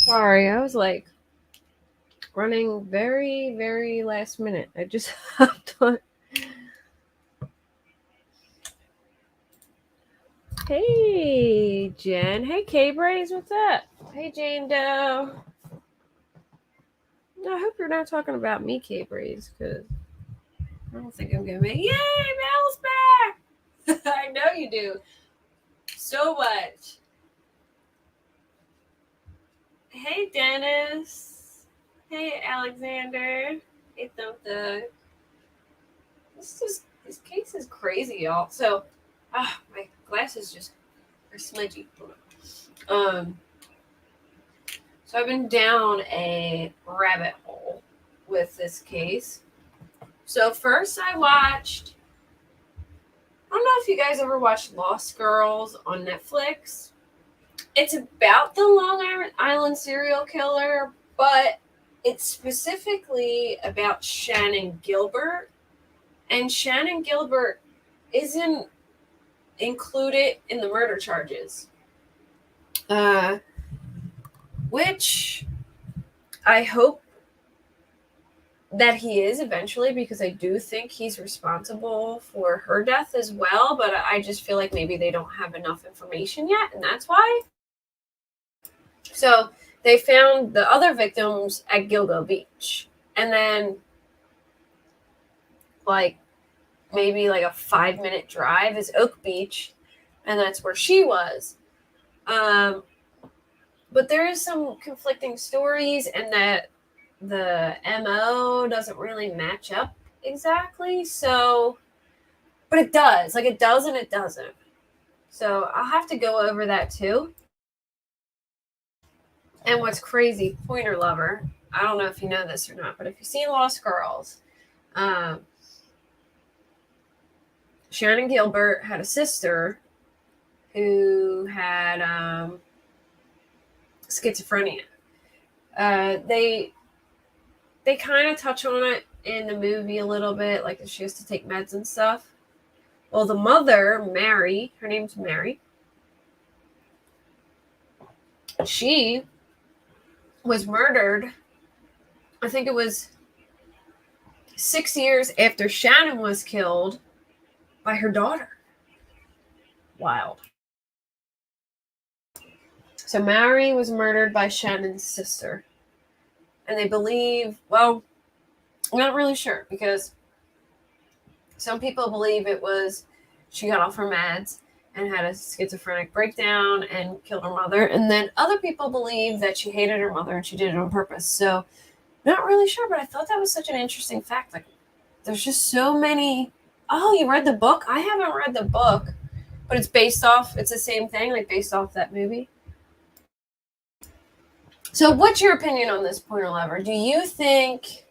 Sorry, I was like running very, very last minute. I just hopped on. Hey, Jen. Hey, K-Braze. What's up? Hey, Jane Doe. I hope you're not talking about me, K-Braze, because I don't think I'm going to make. Yay, Mel's back! I know you do. So much. Hey, Dennis. Hey, Alexander. Hey, Thump Thug. This case is crazy, y'all. So, my glasses just are smudgy. So I've been down a rabbit hole with this case. So first I watched, I don't know if you guys ever watched Lost Girls on Netflix. It's about the Long Island serial killer, but it's specifically about Shannon Gilbert. And Shannon Gilbert isn't included in the murder charges. Which I hope that he is eventually, because I do think he's responsible for her death as well, but I just feel like maybe they don't have enough information yet, and that's why. So they found the other victims at Gilgo Beach, and then maybe like a 5-minute drive is Oak Beach, and that's where she was. But there is some conflicting stories, and that the MO doesn't really match up exactly. So, but it does. It does and it doesn't. So I'll have to go over that too. And what's crazy, Pointer Lover, I don't know if you know this or not, but if you've seen Lost Girls, Shannon Gilbert had a sister who had schizophrenia. They kind of touch on it in the movie a little bit, like she has to take meds and stuff. Well, the mother, Mary, her name's Mary, she was murdered, I think it was 6 years after Shannon was killed, by her daughter. Wild. So Mary was murdered by Shannon's sister. And they believe, well, I'm not really sure, because some people believe it was she got off her meds and had a schizophrenic breakdown and killed her mother. And then other people believe that she hated her mother and she did it on purpose. So not really sure, but I thought that was such an interesting fact. There's just so many. Oh, you read the book? I haven't read the book, but it's the same thing, based off that movie. So what's your opinion on this, Pointer Lover? Do you think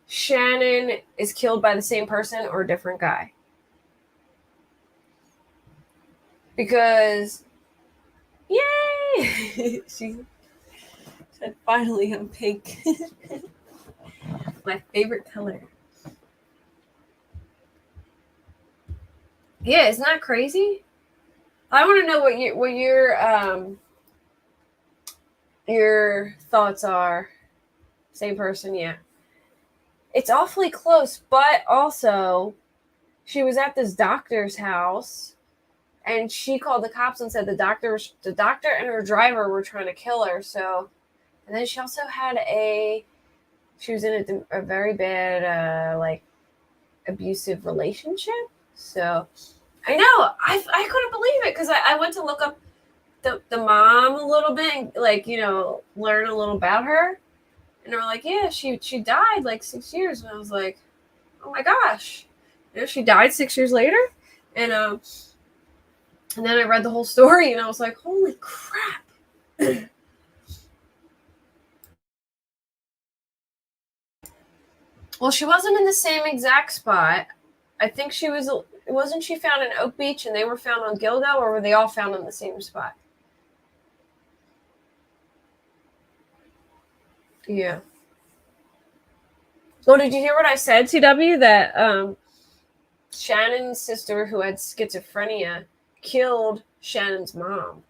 Shannon is killed by the same person or a different guy? Because, yay! She said, finally, I'm pink. My favorite color. Yeah, isn't that crazy? I want to know what your thoughts are. Same person, yeah. It's awfully close, but also she was at this doctor's house and she called the cops and said the doctor and her driver were trying to kill her. So, and then she also had she was in a very bad, abusive relationship. So I know, I couldn't believe it, because I went to look up the mom a little bit and learn a little about her. And they were like, yeah, she died 6 years. And I was like, oh my gosh. She died 6 years later. And then I read the whole story and I was like, holy crap. Well, she wasn't in the same exact spot. I think wasn't she found in Oak Beach and they were found on Gilgo, or were they all found in the same spot? Yeah. Well, did you hear what I said, CW? That Shannon's sister, who had schizophrenia, killed Shannon's mom.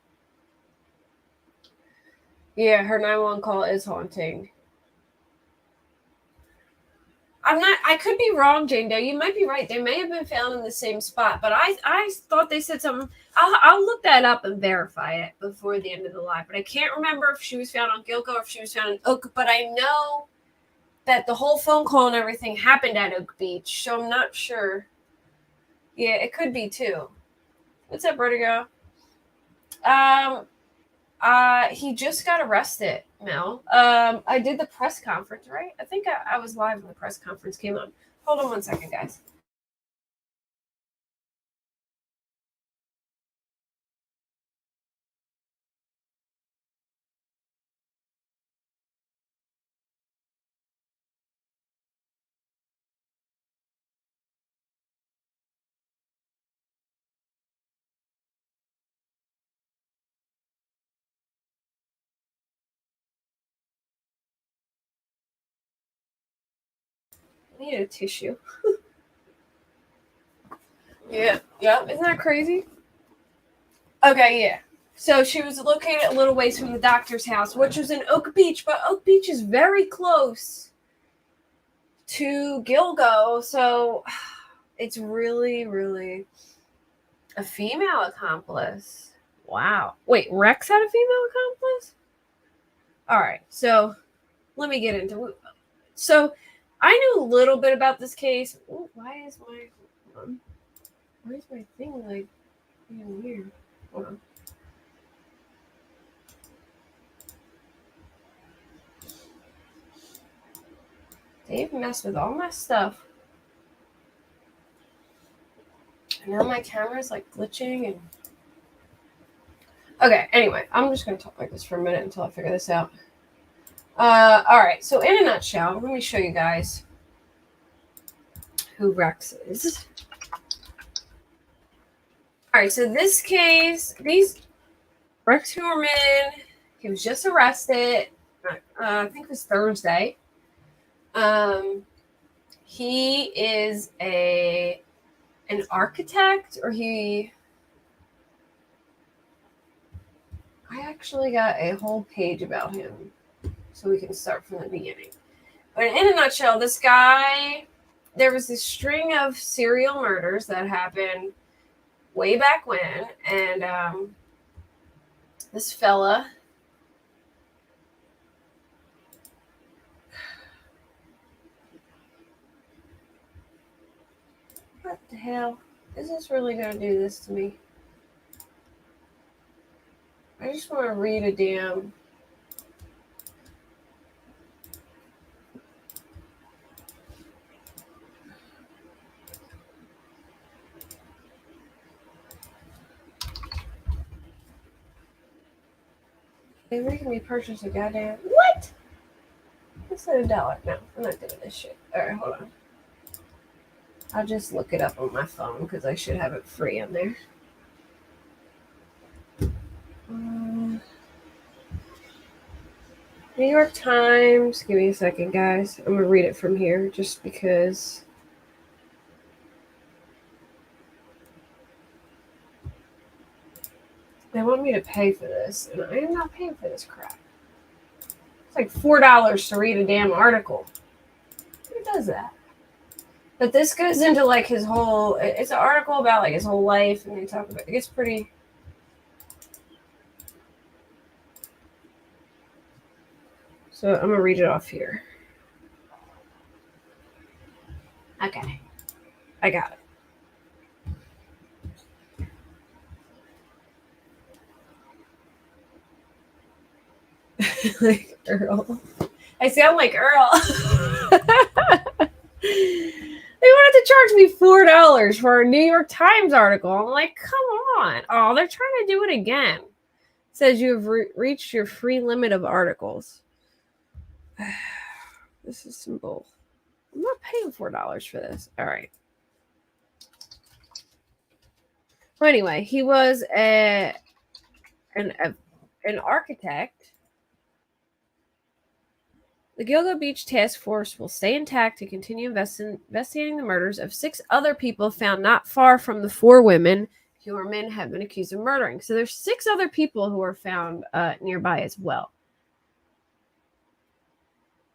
Yeah, her 911 call is haunting. I could be wrong, Jane Doe. You might be right. They may have been found in the same spot, but I thought they said something. I'll look that up and verify it before the end of the live. But I can't remember if she was found on Gilgo or if she was found in Oak. But I know that the whole phone call and everything happened at Oak Beach, so I'm not sure. Yeah, it could be too. What's up, Vertigo? He just got arrested, Mel. I did the press conference, right? I think I was live when the press conference came on. Hold on 1 second, guys. I need a tissue. Yeah. Isn't that crazy? Okay, yeah. So she was located a little ways from the doctor's house, which was in Oak Beach, but Oak Beach is very close to Gilgo, so it's really, really a female accomplice. Wow. Wait, Rex had a female accomplice? All right, so let me get into it. So I knew a little bit about this case. Ooh, why is my thing like being weird? Hold on. Dave messed with all my stuff. And now my camera's like glitching and okay, anyway, I'm just gonna talk like this for a minute until I figure this out. Alright, so in a nutshell, let me show you guys who Rex is. Alright, so this case, Rex Heuermann, he was just arrested, I think it was Thursday. He is an architect, or I actually got a whole page about him, so we can start from the beginning. But in a nutshell, this guy, there was this string of serial murders that happened way back when, and this fella, what the hell? Is this really going to do this to me? I just want to read a damn... They're making me purchase a goddamn... What? I said $1. No, I'm not doing this shit. Alright, hold on. I'll just look it up on my phone because I should have it free on there. New York Times. Give me a second, guys. I'm going to read it from here just because... They want me to pay for this, and I am not paying for this crap. It's like $4 to read a damn article. Who does that? But this goes into like his whole... It's an article about like his whole life, and they talk about... It gets pretty... So I'm going to read it off here. Okay. I got it. Like Earl. I sound like Earl. They wanted to charge me $4 for a New York Times article. I'm like, come on. Oh, they're trying to do it again. It says you have reached your free limit of articles. This is some bull. I'm not paying $4 for this. All right. Well, anyway, he was an architect. The Gilgo Beach Task Force will stay intact to continue investigating the murders of 6 other people found not far from the 4 women Heuermann have been accused of murdering. So there's 6 other people who are found nearby as well.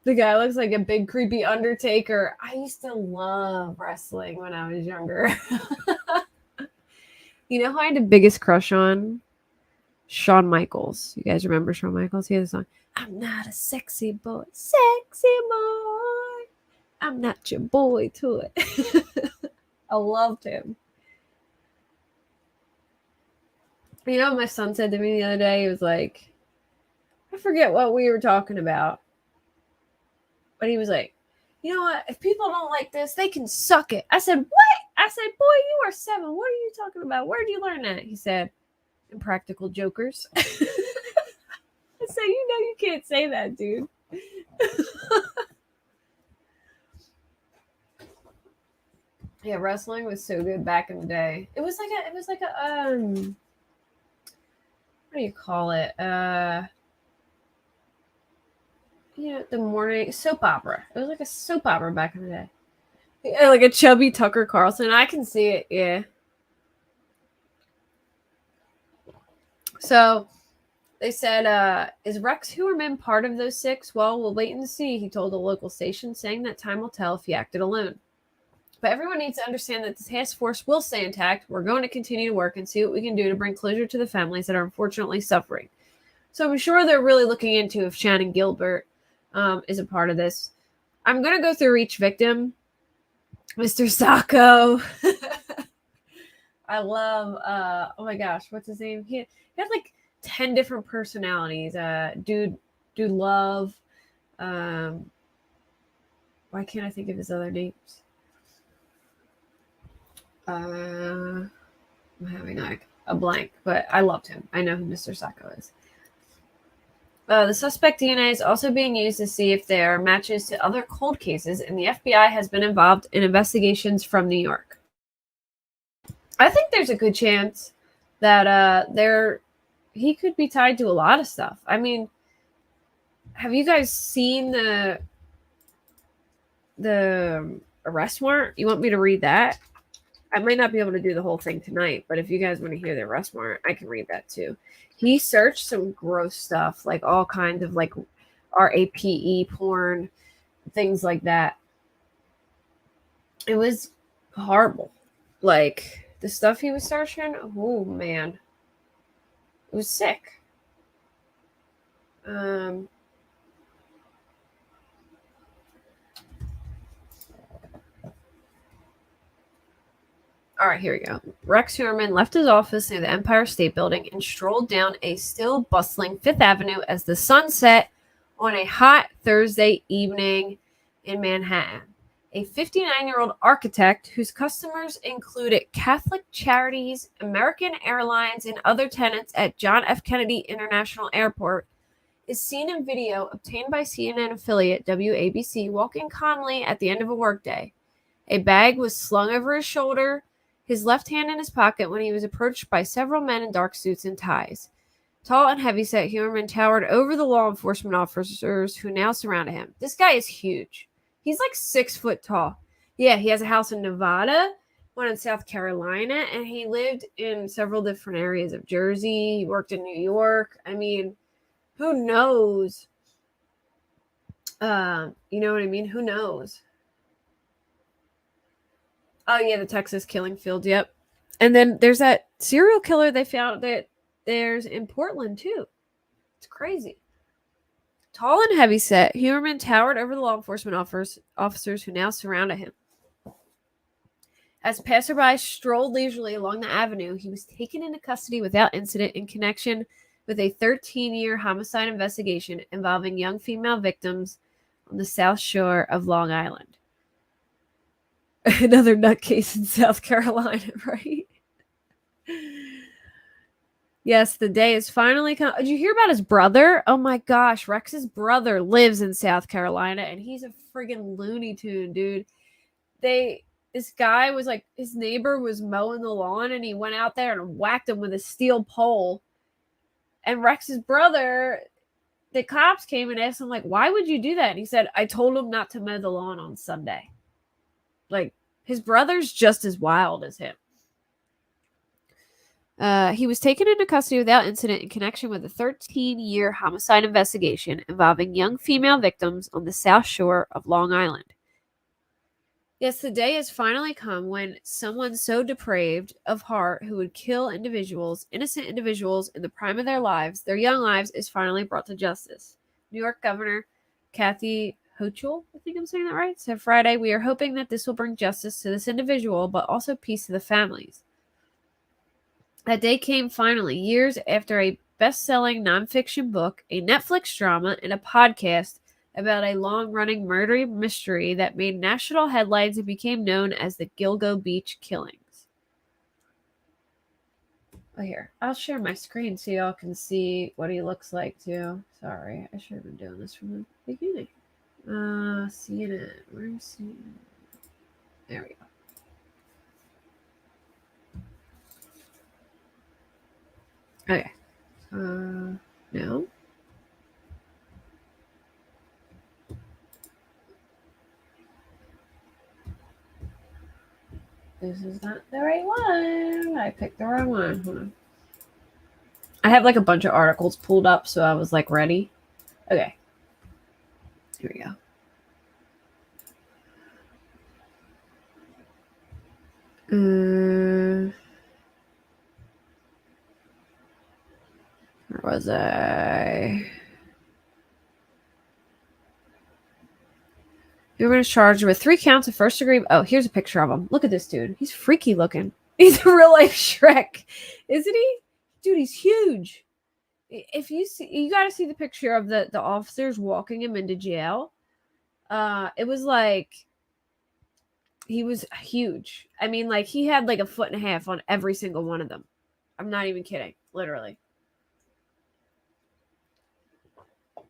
The guy looks like a big creepy Undertaker. I used to love wrestling when I was younger. You know who I had the biggest crush on? Shawn Michaels. You guys remember Shawn Michaels? He had a song, I'm not a sexy boy. Sexy boy. I'm not your boy to it. I loved him. You know what my son said to me the other day? He was like, I forget what we were talking about. But he was like, you know what? If people don't like this, they can suck it. I said, what? I said, boy, you are 7. What are you talking about? Where did you learn that? He said, Impractical Jokers. I said, you know you can't say that, dude. Yeah, wrestling was so good back in the day. It was like a what do you call it? The morning soap opera. It was like a soap opera back in the day. Yeah, like a chubby Tucker Carlson. I can see it, yeah. So they said, is Rex Heuermann part of those 6? Well, we'll wait and see, he told a local station, saying that time will tell if he acted alone. But everyone needs to understand that the task force will stay intact. We're going to continue to work and see what we can do to bring closure to the families that are unfortunately suffering. So I'm sure they're really looking into if Shannon Gilbert is a part of this. I'm going to go through each victim. Mr. Sacco. I love, oh my gosh, what's his name? He had like 10 different personalities. Dude Love. Why can't I think of his other names? I'm having like a blank, but I loved him. I know who Mr. Sacco is. The suspect DNA is also being used to see if there are matches to other cold cases, and the FBI has been involved in investigations from New York. I think there's a good chance that he could be tied to a lot of stuff. I mean, have you guys seen the arrest warrant? You want me to read that? I might not be able to do the whole thing tonight, but if you guys want to hear the arrest warrant, I can read that too. He searched some gross stuff, like all kinds of like RAPE porn, things like that. It was horrible. Like the stuff he was searching, oh man. It was sick. All right, here we go. Rex Heuermann left his office near the Empire State Building and strolled down a still bustling Fifth Avenue as the sun set on a hot Thursday evening in Manhattan. A 59-year-old architect whose customers included Catholic Charities, American Airlines, and other tenants at John F. Kennedy International Airport is seen in video obtained by CNN affiliate WABC walking calmly at the end of a workday. A bag was slung over his shoulder, his left hand in his pocket, when he was approached by several men in dark suits and ties. Tall and heavyset, Heuermann towered over the law enforcement officers who now surrounded him. This guy is huge. He's like 6 foot tall. Yeah, he has a house in Nevada, one in South Carolina, and he lived in several different areas of Jersey. He worked in New York. I mean, who knows? You know what I mean? Who knows? Oh, yeah, the Texas killing field. Yep. And then there's that serial killer they found that there's in Portland, too. It's crazy. Tall and heavyset, Heuermann towered over the law enforcement officers who now surrounded him. As passerby strolled leisurely along the avenue, he was taken into custody without incident in connection with a 13-year homicide investigation involving young female victims on the South Shore of Long Island. Another nutcase in South Carolina, right? Yes, the day is finally come. Did you hear about his brother? Oh my gosh, Rex's brother lives in South Carolina, and he's a friggin' Looney Tune, dude. This guy was like, his neighbor was mowing the lawn, and he went out there and whacked him with a steel pole. And Rex's brother, the cops came and asked him, like, why would you do that? And he said, I told him not to mow the lawn on Sunday. Like, his brother's just as wild as him. He was taken into custody without incident in connection with a 13-year homicide investigation involving young female victims on the South Shore of Long Island. Yes, the day has finally come when someone so depraved of heart who would kill individuals, innocent individuals, in the prime of their lives, their young lives, is finally brought to justice. New York Governor Kathy Hochul, I think I'm saying that right, said Friday, "We are hoping that this will bring justice to this individual, but also peace to the families." That day came finally, years after a best-selling nonfiction book, a Netflix drama, and a podcast about a long-running murder mystery that made national headlines and became known as the Gilgo Beach killings. Oh, here. I'll share my screen so y'all can see what he looks like, too. Sorry, I should have been doing this from the beginning. CNN. Where's CNN? There we go. Okay. No. This is not the right one. I picked the wrong one. Hold on. I have like a bunch of articles pulled up, so I was like ready. Okay. Here we go. Where was I? Heuermann is charged with 3 counts of first degree. Oh, here's a picture of him. Look at this dude. He's freaky looking. He's a real life Shrek, isn't he? Dude, he's huge. If you see, you got to see the picture of the officers walking him into jail. It was like he was huge. I mean, like he had like a 1.5 feet on every single one of them. I'm not even kidding. Literally.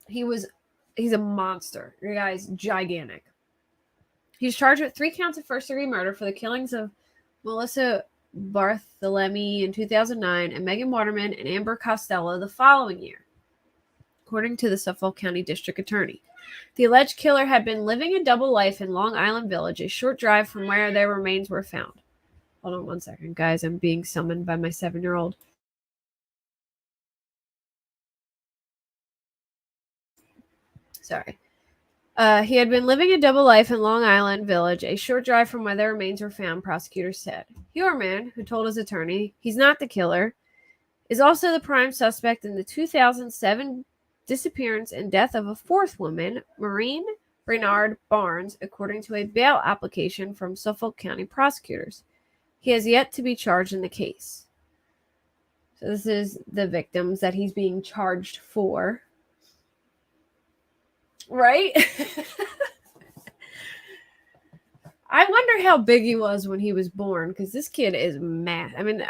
He's a monster. Your guy's gigantic. He's charged with 3 counts of first-degree murder for the killings of Melissa Barthelemy in 2009 and Megan Waterman and Amber Costello the following year, according to the Suffolk County District Attorney. The alleged killer had been living a double life in Long Island Village, a short drive from where their remains were found. Hold on one second, guys. I'm being summoned by my 7-year-old. Sorry. He had been living a double life in Long Island Village, a short drive from where their remains were found, prosecutors said. Heuermann, who told his attorney he's not the killer, is also the prime suspect in the 2007 disappearance and death of a 4th woman, Maureen Brainard Barnes, according to a bail application from Suffolk County prosecutors. He has yet to be charged in the case. So this is the victims that he's being charged for. Right? I wonder how big he was when he was born, because this kid is I mean,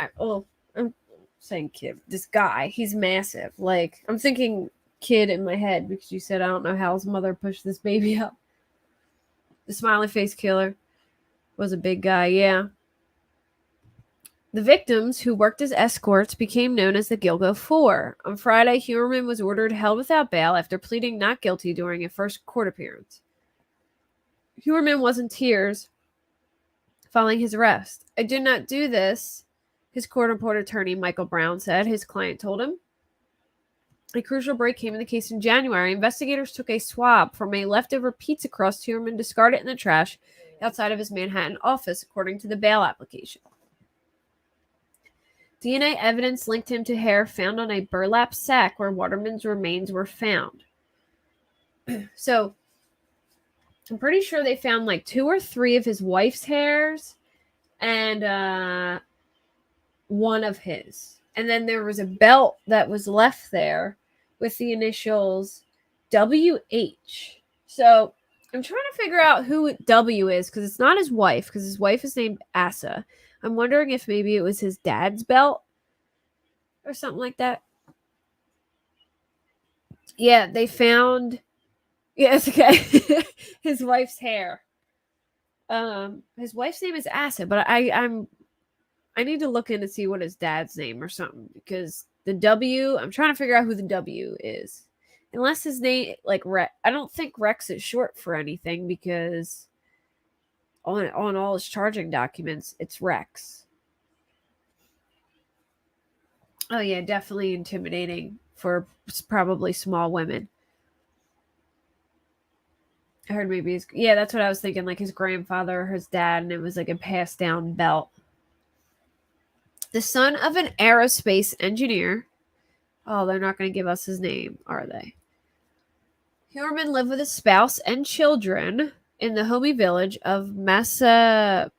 I'm saying kid. This guy, he's massive. Like, I'm thinking kid in my head because you said I don't know how his mother pushed this baby up. The smiley face killer was a big guy, yeah. The victims, who worked as escorts, became known as the Gilgo Four. On Friday, Heuermann was ordered held without bail after pleading not guilty during a first court appearance. Heuermann was in tears following his arrest. "I did not do this," his court-appointed attorney Michael Brown said. His client told him. A crucial break came in the case in January. Investigators took a swab from a leftover pizza crust Heuermann discarded in the trash outside of his Manhattan office, according to the bail application. DNA evidence linked him to hair found on a burlap sack where Waterman's remains were found. So, I'm pretty sure they found like 2 or 3 of his wife's hairs and 1 of his. And then there was a belt that was left there with the initials WH. So, I'm trying to figure out who W is, because it's not his wife, because his wife is named Asa. I'm wondering if maybe it was his dad's belt or something like that. Yeah, they found... Yeah, it's okay. His wife's hair. His wife's name is Asa, but I need to look in to see what his dad's name or something, because the W, I'm trying to figure out who the W is. Unless his name, like Rex, I don't think Rex is short for anything, because on all his charging documents, it's Rex. Oh yeah, definitely intimidating for probably small women. I heard maybe that's what I was thinking, like his grandfather or his dad, and it was like a passed down belt. The son of an aerospace engineer. Oh, they're not going to give us his name, are they? Heuermann lived with his spouse and children in the homey village of Massapequa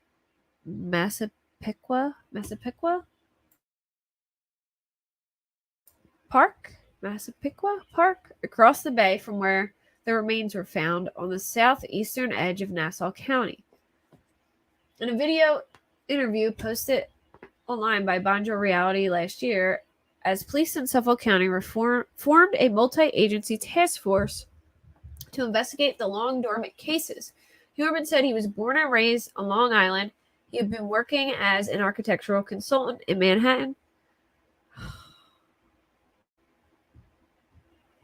Park, across the bay from where the remains were found on the southeastern edge of Nassau County. In a video interview posted online by Bonjour Reality last year, as police in Suffolk County formed a multi-agency task force to investigate the long dormant cases. Heuermann said he was born and raised on Long Island. He had been working as an architectural consultant in Manhattan.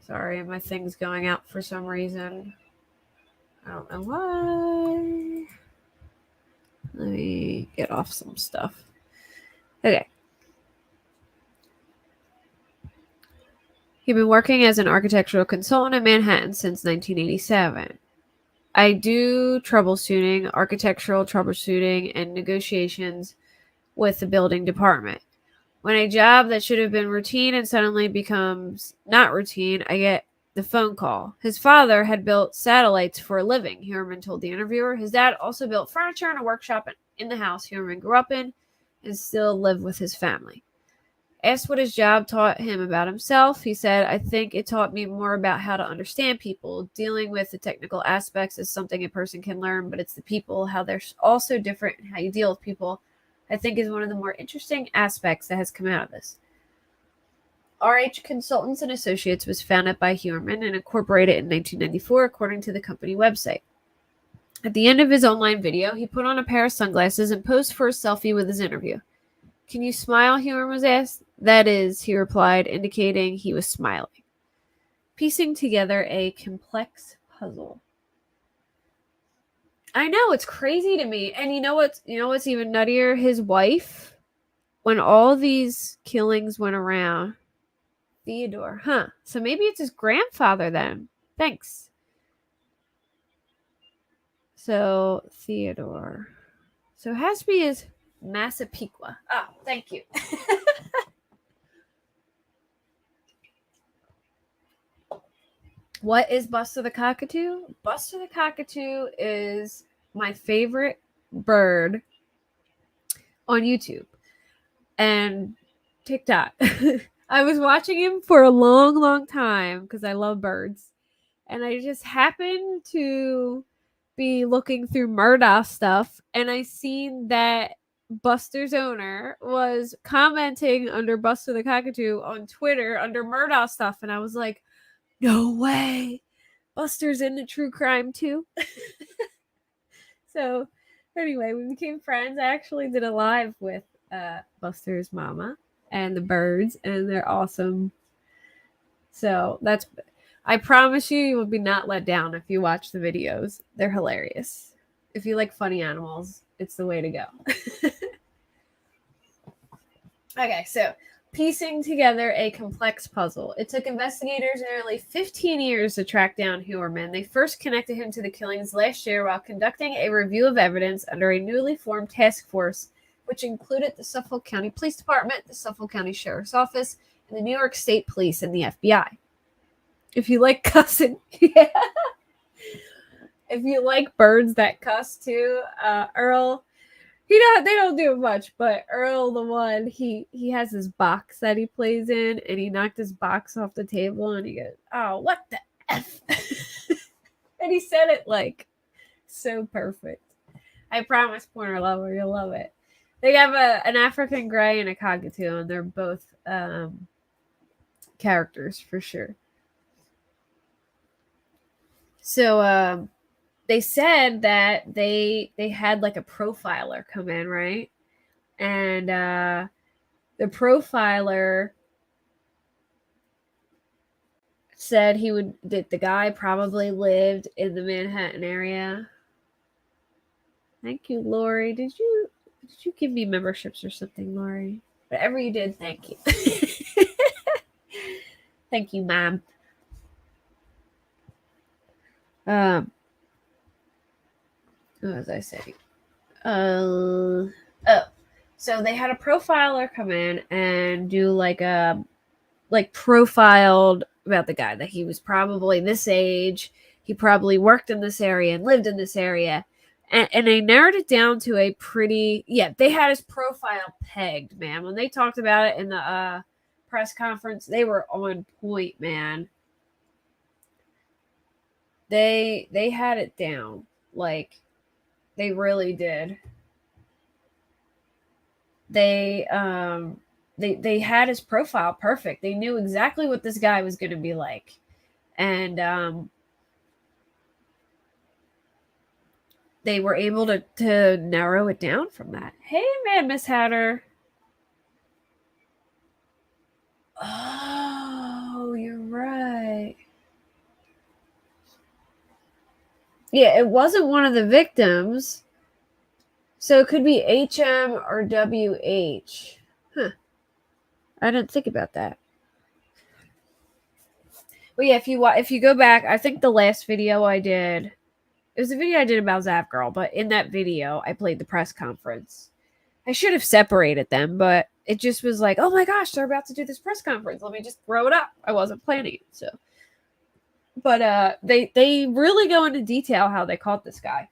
Sorry, my thing's going out for some reason. I don't know why. Let me get off some stuff. Okay. He'd been working as an architectural consultant in Manhattan since 1987. I do architectural troubleshooting, and negotiations with the building department. When a job that should have been routine and suddenly becomes not routine, I get the phone call. His father had built satellites for a living, Heuermann told the interviewer. His dad also built furniture in a workshop in the house Heuermann grew up in and still lived with his family. Asked what his job taught him about himself, he said, I think it taught me more about how to understand people. Dealing with the technical aspects is something a person can learn, but it's the people, how they're all so different, and how you deal with people, I think is one of the more interesting aspects that has come out of this. RH Consultants and Associates was founded by Heuermann and incorporated in 1994, according to the company website. At the end of his online video, he put on a pair of sunglasses and posed for a selfie with his interview. Can you smile? Heuermann was asked. That is, he replied, indicating he was smiling. Piecing together a complex puzzle. I know, it's crazy to me. And you know what's even nuttier? His wife, when all these killings went around, Theodore, so maybe it's his grandfather then. Thanks. So Theodore. So Hasby is Massapequa. Oh, thank you. What is Buster the Cockatoo? Buster the Cockatoo is my favorite bird on YouTube and TikTok. I was watching him for a long, long time because I love birds. And I just happened to be looking through Murdoch stuff, and I seen that Buster's owner was commenting under Buster the Cockatoo on Twitter under Murdoch stuff, and I was like, no way. Buster's into true crime too. So anyway, we became friends. I actually did a live with Buster's mama and the birds, and they're awesome. So I promise you will be not let down if you watch the videos. They're hilarious. If you like funny animals, it's the way to go. Okay, so piecing together a complex puzzle. It took investigators nearly 15 years to track down Heuermann. They first connected him to the killings last year while conducting a review of evidence under a newly formed task force, which included the Suffolk County Police Department, the Suffolk County Sheriff's Office, and the New York State Police and the FBI. If you like cussing, yeah. If you like birds that cuss too, Earl, they don't do much, but Earl, the one, he has this box that he plays in, and he knocked his box off the table, and he goes, "Oh, what the F?" And he said it like so perfect. I promise, Pointer Lover, you'll love it. They have an African gray and a cockatoo, and they're both characters for sure. So they said that they had like a profiler come in, right? And the profiler said that the guy probably lived in the Manhattan area. Thank you, Lori. Did you give me memberships or something, Lori? Whatever you did, thank you. Thank you, Mom. What was I saying? So they had a profiler come in and do like profiled about the guy, that he was probably this age. He probably worked in this area and lived in this area. And they narrowed it down to a pretty, they had his profile pegged, man. When they talked about it in the press conference, they were on point, man. They had it down. Like, they really did. They had his profile perfect. They knew exactly what this guy was going to be like. And they were able to narrow it down from that. Hey, man, Miss Hatter. Oh, you're right. Yeah, it wasn't one of the victims. So it could be HM or WH. Huh. I didn't think about that. But yeah, if you go back, I think the last video I did, it was a video I did about Zap Girl, but in that video, I played the press conference. I should have separated them, but it just was like, oh my gosh, they're about to do this press conference. Let me just throw it up. I wasn't planning it, so. But they really go into detail how they caught this guy.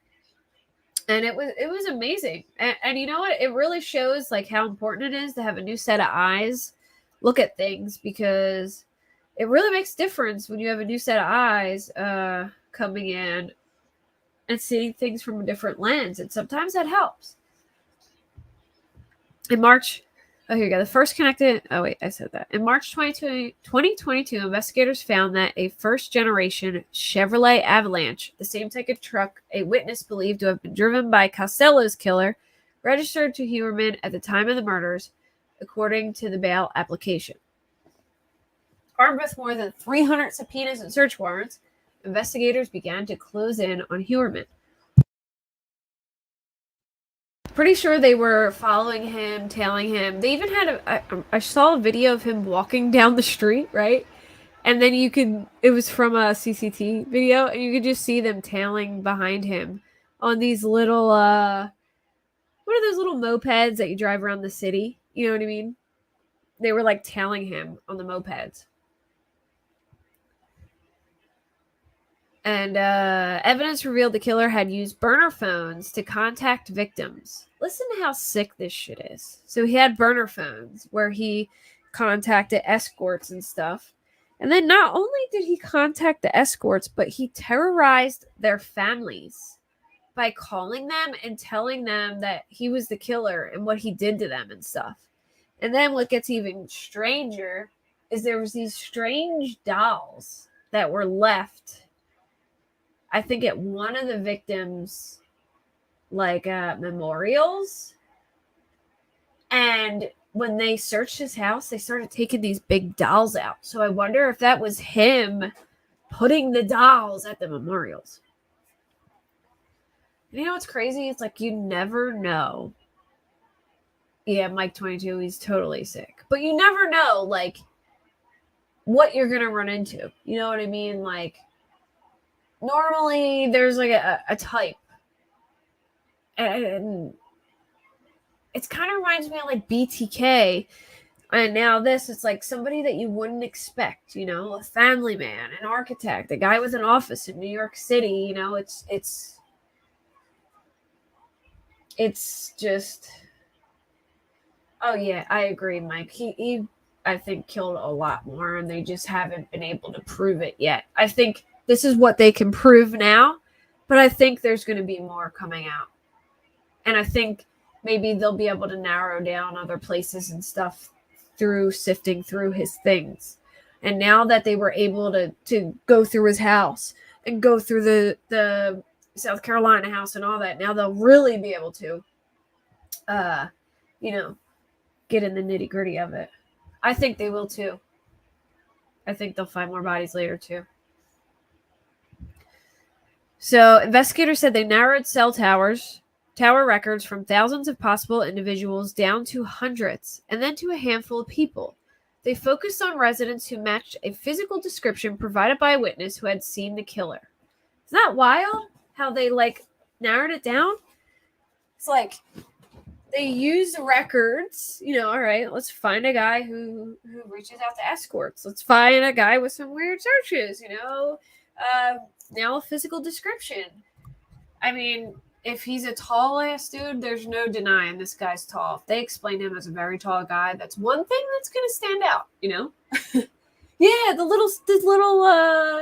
And it was amazing. And you know what? It really shows like how important it is to have a new set of eyes look at things, because it really makes a difference when you have a new set of eyes coming in and seeing things from a different lens. And sometimes that helps. In March, here you go. The first connected. Oh, wait, I said that. In March 2022, investigators found that a first-generation Chevrolet Avalanche, the same type of truck a witness believed to have been driven by Costello's killer, registered to Heuermann at the time of the murders, according to the bail application. Armed with more than 300 subpoenas and search warrants, investigators began to close in on Heuermann. Pretty sure they were following him, tailing him. They even had I saw a video of him walking down the street, right? And then it was from a CCTV video, and you could just see them tailing behind him on these little, what are those little mopeds that you drive around the city? You know what I mean? They were like tailing him on the mopeds. And evidence revealed the killer had used burner phones to contact victims. Listen to how sick this shit is. So he had burner phones where he contacted escorts and stuff. And then not only did he contact the escorts, but he terrorized their families by calling them and telling them that he was the killer and what he did to them and stuff. And then what gets even stranger is there was these strange dolls that were left, I think, at one of the victims' memorials. And when they searched his house, they started taking these big dolls out. So I wonder if that was him putting the dolls at the memorials. And you know what's crazy? It's like you never know. Yeah, Mike 22, he's totally sick. But you never know, like, what you're going to run into. You know what I mean? Like, normally there's like a type, and it kind of reminds me of like BTK, and now it's like somebody that you wouldn't expect, you know, a family man, an architect, a guy with an office in New York City. You know, it's just, oh yeah, I agree, Mike. He I think killed a lot more, and they just haven't been able to prove it yet. I think this is what they can prove now, but I think there's going to be more coming out. And I think maybe they'll be able to narrow down other places and stuff through sifting through his things. And now that they were able to go through his house and go through the South Carolina house and all that, now they'll really be able to, get in the nitty gritty of it. I think they will too. I think they'll find more bodies later too. So investigators said they narrowed cell towers tower records from thousands of possible individuals down to hundreds, and then to a handful of people. They focused on residents who matched a physical description provided by a witness who had seen the killer. Isn't that wild? How they, narrowed it down? It's like they use records, all right, let's find a guy who reaches out to escorts. Let's find a guy with some weird searches, now a physical description. I mean, if he's a tall ass dude, there's no denying this guy's tall. If they explain him as a very tall guy, that's one thing that's going to stand out, Yeah,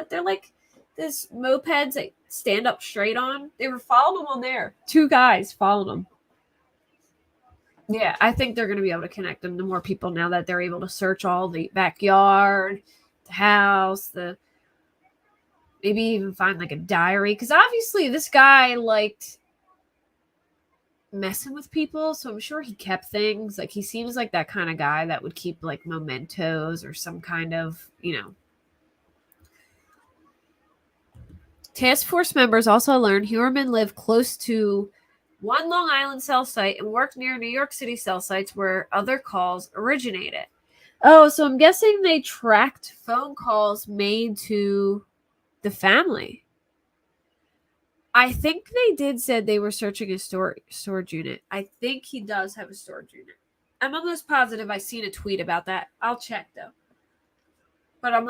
they're like this mopeds that stand up straight on. They were following him on there. 2 guys followed him. Yeah, I think they're going to be able to connect them to more people now that they're able to search all the backyard, the house, maybe even find a diary. Because obviously this guy liked messing with people, so I'm sure he kept things. He seems like that kind of guy that would keep mementos or some kind of, Task force members also learned Heuermann lived close to one Long Island cell site and worked near New York City cell sites where other calls originated. Oh, so I'm guessing they tracked phone calls made to the family. I think they said they were searching a storage unit. I think he does have a storage unit. I'm almost positive I seen a tweet about that. I'll check though. But I'm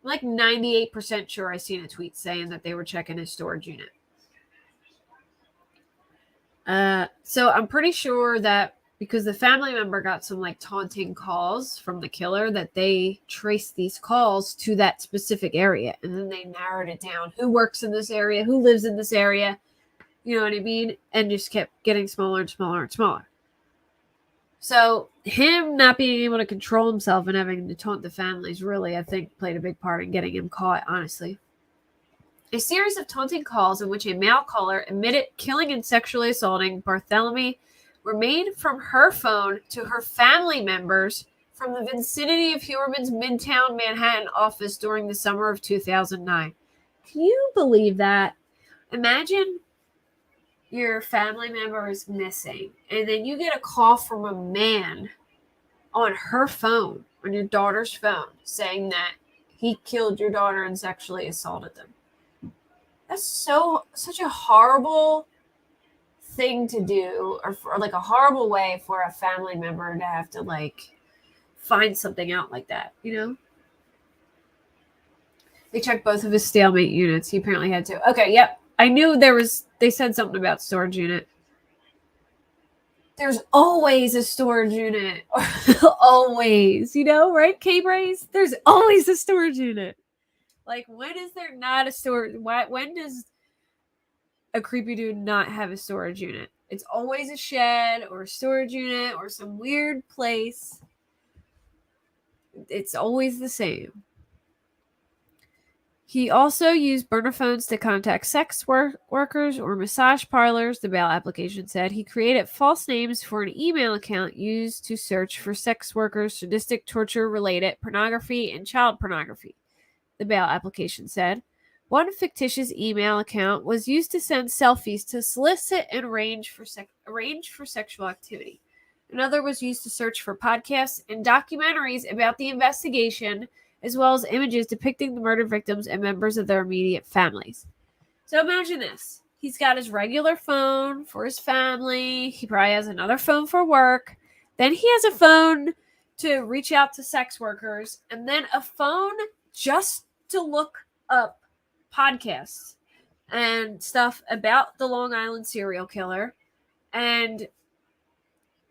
98% sure I seen a tweet saying that they were checking his storage unit. So I'm pretty sure that because the family member got some taunting calls from the killer, that they traced these calls to that specific area, and then they narrowed it down. Who works in this area? Who lives in this area? You know what I mean? And just kept getting smaller and smaller and smaller. So him not being able to control himself and having to taunt the families really, I think, played a big part in getting him caught, honestly. A series of taunting calls in which a male caller admitted killing and sexually assaulting Barthelemy were made from her phone to her family members from the vicinity of Heuermann's Midtown Manhattan office during the summer of 2009. Can you believe that? Imagine your family member is missing, and then you get a call from a man on her phone, on your daughter's phone, saying that he killed your daughter and sexually assaulted them. That's such a horrible thing to do, or a horrible way for a family member to have to find something out like that, They checked both of his stalemate units. He apparently had to. Okay, yep. I knew they said something about storage unit. There's always a storage unit. Always, right? K-Braze? There's always a storage unit. When is there not a storage? When does a creepy dude not have a storage unit? It's always a shed or a storage unit or some weird place. It's always the same. He also used burner phones to contact sex workers or massage parlors, the bail application said. He created false names for an email account used to search for sex workers, sadistic torture-related pornography, and child pornography, the bail application said. One fictitious email account was used to send selfies to solicit and arrange for sexual activity. Another was used to search for podcasts and documentaries about the investigation, as well as images depicting the murdered victims and members of their immediate families. So imagine this. He's got his regular phone for his family. He probably has another phone for work. Then he has a phone to reach out to sex workers, and then a phone just to look up podcasts and stuff about the Long Island serial killer and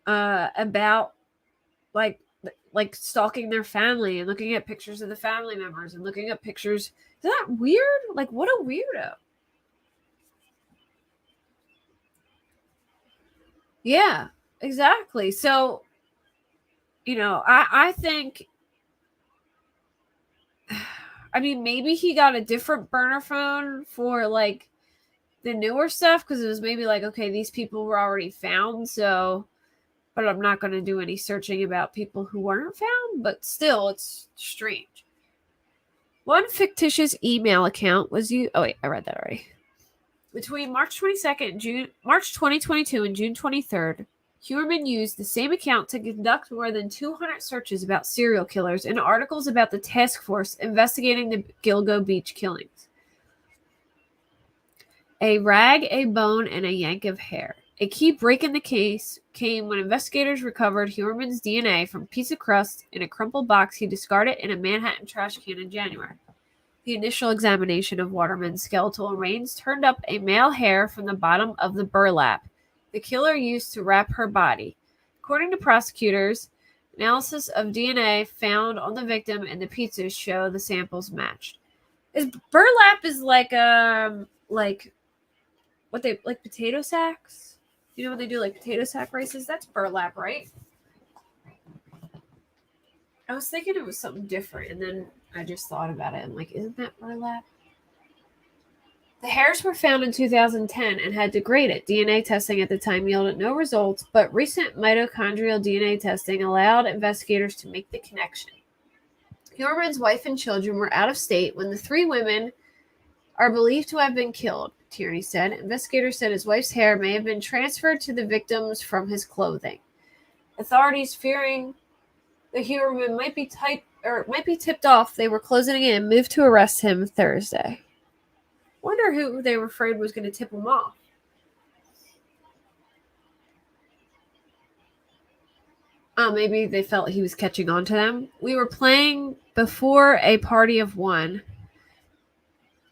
about stalking their family and looking at pictures of the family members and looking up pictures. Isn't that weird? What a weirdo. Yeah, exactly. So, I think, maybe he got a different burner phone for the newer stuff because it was maybe okay, these people were already found, so, but I'm not going to do any searching about people who weren't found, but still, it's strange. One fictitious email account was used. Oh, wait, I read that already. Between March 22nd, March 2022 and June 23rd, Heuermann used the same account to conduct more than 200 searches about serial killers and articles about the task force investigating the Gilgo Beach killings. A rag, a bone, and a yank of hair. A key break in the case came when investigators recovered Heuermann's DNA from a piece of crust in a crumpled box he discarded in a Manhattan trash can in January. The initial examination of Waterman's skeletal remains turned up a male hair from the bottom of the burlap the killer used to wrap her body. According to prosecutors, analysis of DNA found on the victim and the pizzas show the samples matched. Burlap is like what they like potato sacks? You know when they do like potato sack races? That's burlap, right? I was thinking it was something different, and then I just thought about it. I'm like, isn't that burlap? The hairs were found in 2010 and had degraded. DNA testing at the time yielded no results, but recent mitochondrial DNA testing allowed investigators to make the connection. Heuermann's wife and children were out of state when the three women are believed to have been killed, Tierney said. Investigators said his wife's hair may have been transferred to the victims from his clothing. Authorities fearing the Heuermann might be tipped off they were closing in and moved to arrest him Thursday. Wonder who they were afraid was going to tip him off. Maybe they felt he was catching on to them. We were playing before a party of one,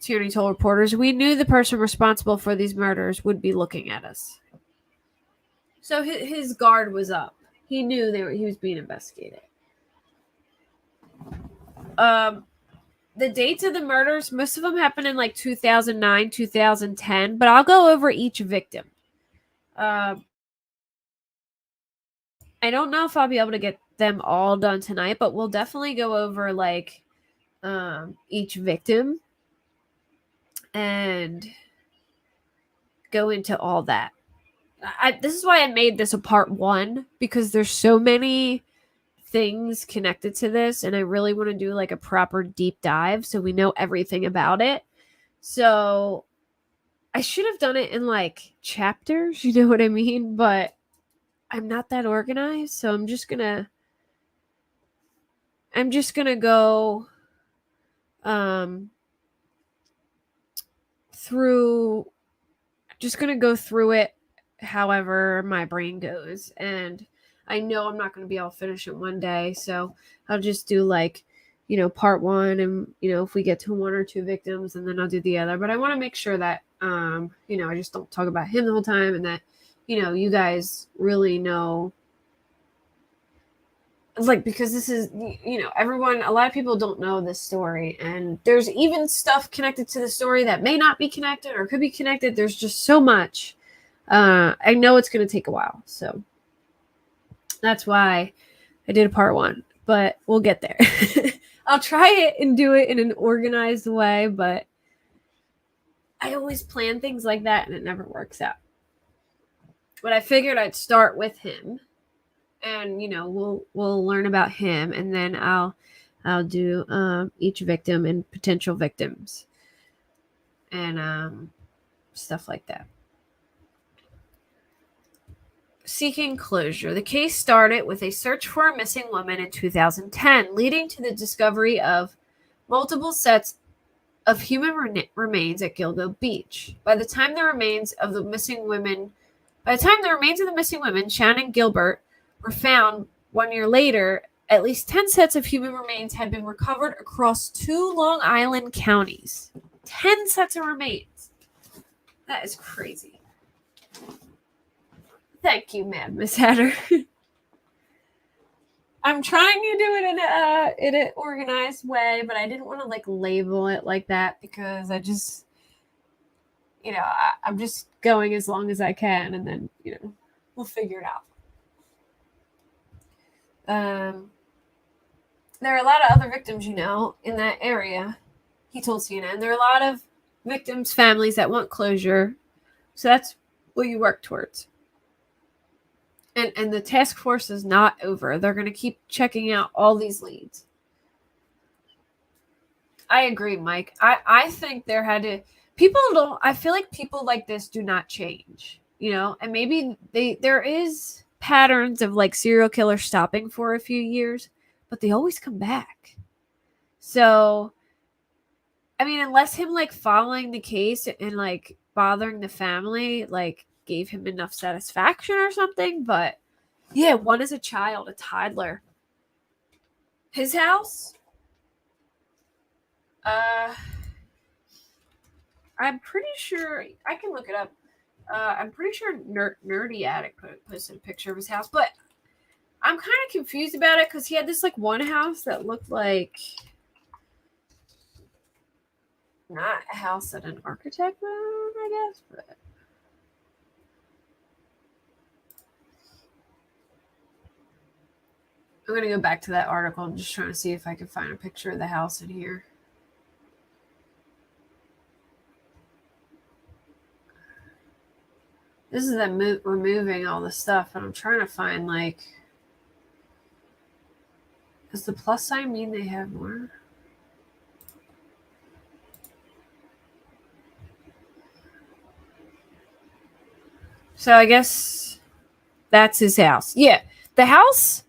Tierney told reporters. We knew the person responsible for these murders would be looking at us. So his guard was up. He knew he was being investigated. The dates of the murders, most of them happened in like 2009, 2010, but I'll go over each victim. I don't know if I'll be able to get them all done tonight, but we'll definitely go over like each victim and go into all that. This is why I made this a part one, because there's so many things connected to this, and I really want to do like a proper deep dive so we know everything about it. So I should have done it in like chapters, you know what I mean? But I'm not that organized, so I'm just gonna go through it however my brain goes. And I know I'm not going to be able to finish it one day, so I'll just do like, part one, and if we get to one or two victims, and then I'll do the other. But I want to make sure that I just don't talk about him the whole time, and that you guys really know, like, because this is everyone, a lot of people don't know this story, and there's even stuff connected to the story that may not be connected or could be connected. There's just so much. I know it's going to take a while, so that's why I did a part one, but we'll get there. I'll try it and do it in an organized way, but I always plan things like that and it never works out. But I figured I'd start with him, and we'll learn about him, and then I'll do each victim and potential victims and stuff like that. Seeking closure. The case started with a search for a missing woman in 2010, leading to the discovery of multiple sets of human remains at Gilgo Beach. By the time the remains of the missing women, Shannon and Gilbert, were found 1 year later, at least 10 sets of human remains had been recovered across 2 Long Island counties. 10 sets of remains. That is crazy. Thank you, Mad Miss Hatter. I'm trying to do it in an organized way, but I didn't want to like label it like that, because I just, I'm just going as long as I can, and then we'll figure it out. There are a lot of other victims, in that area, he told CNN. There are a lot of victims' families that want closure, so that's what you work towards. And the task force is not over. They're going to keep checking out all these leads. I agree, Mike. I think I feel like people like this do not change, and maybe there is patterns of like serial killers stopping for a few years, but they always come back. So, I mean, unless him like following the case and like bothering the family, like gave him enough satisfaction or something. But yeah, one is a child, a toddler. His house, I'm pretty sure I can look it up. I'm pretty sure Nerdy Attic posted a picture of his house, but I'm kind of confused about it because he had this like one house that looked like not a house that an architect would own, I guess, but I'm gonna go back to that article. I'm just trying to see if I can find a picture of the house in here. This is them removing all the stuff, and I'm trying to find like, does the plus sign mean they have more? So I guess that's his house. Yeah, the house.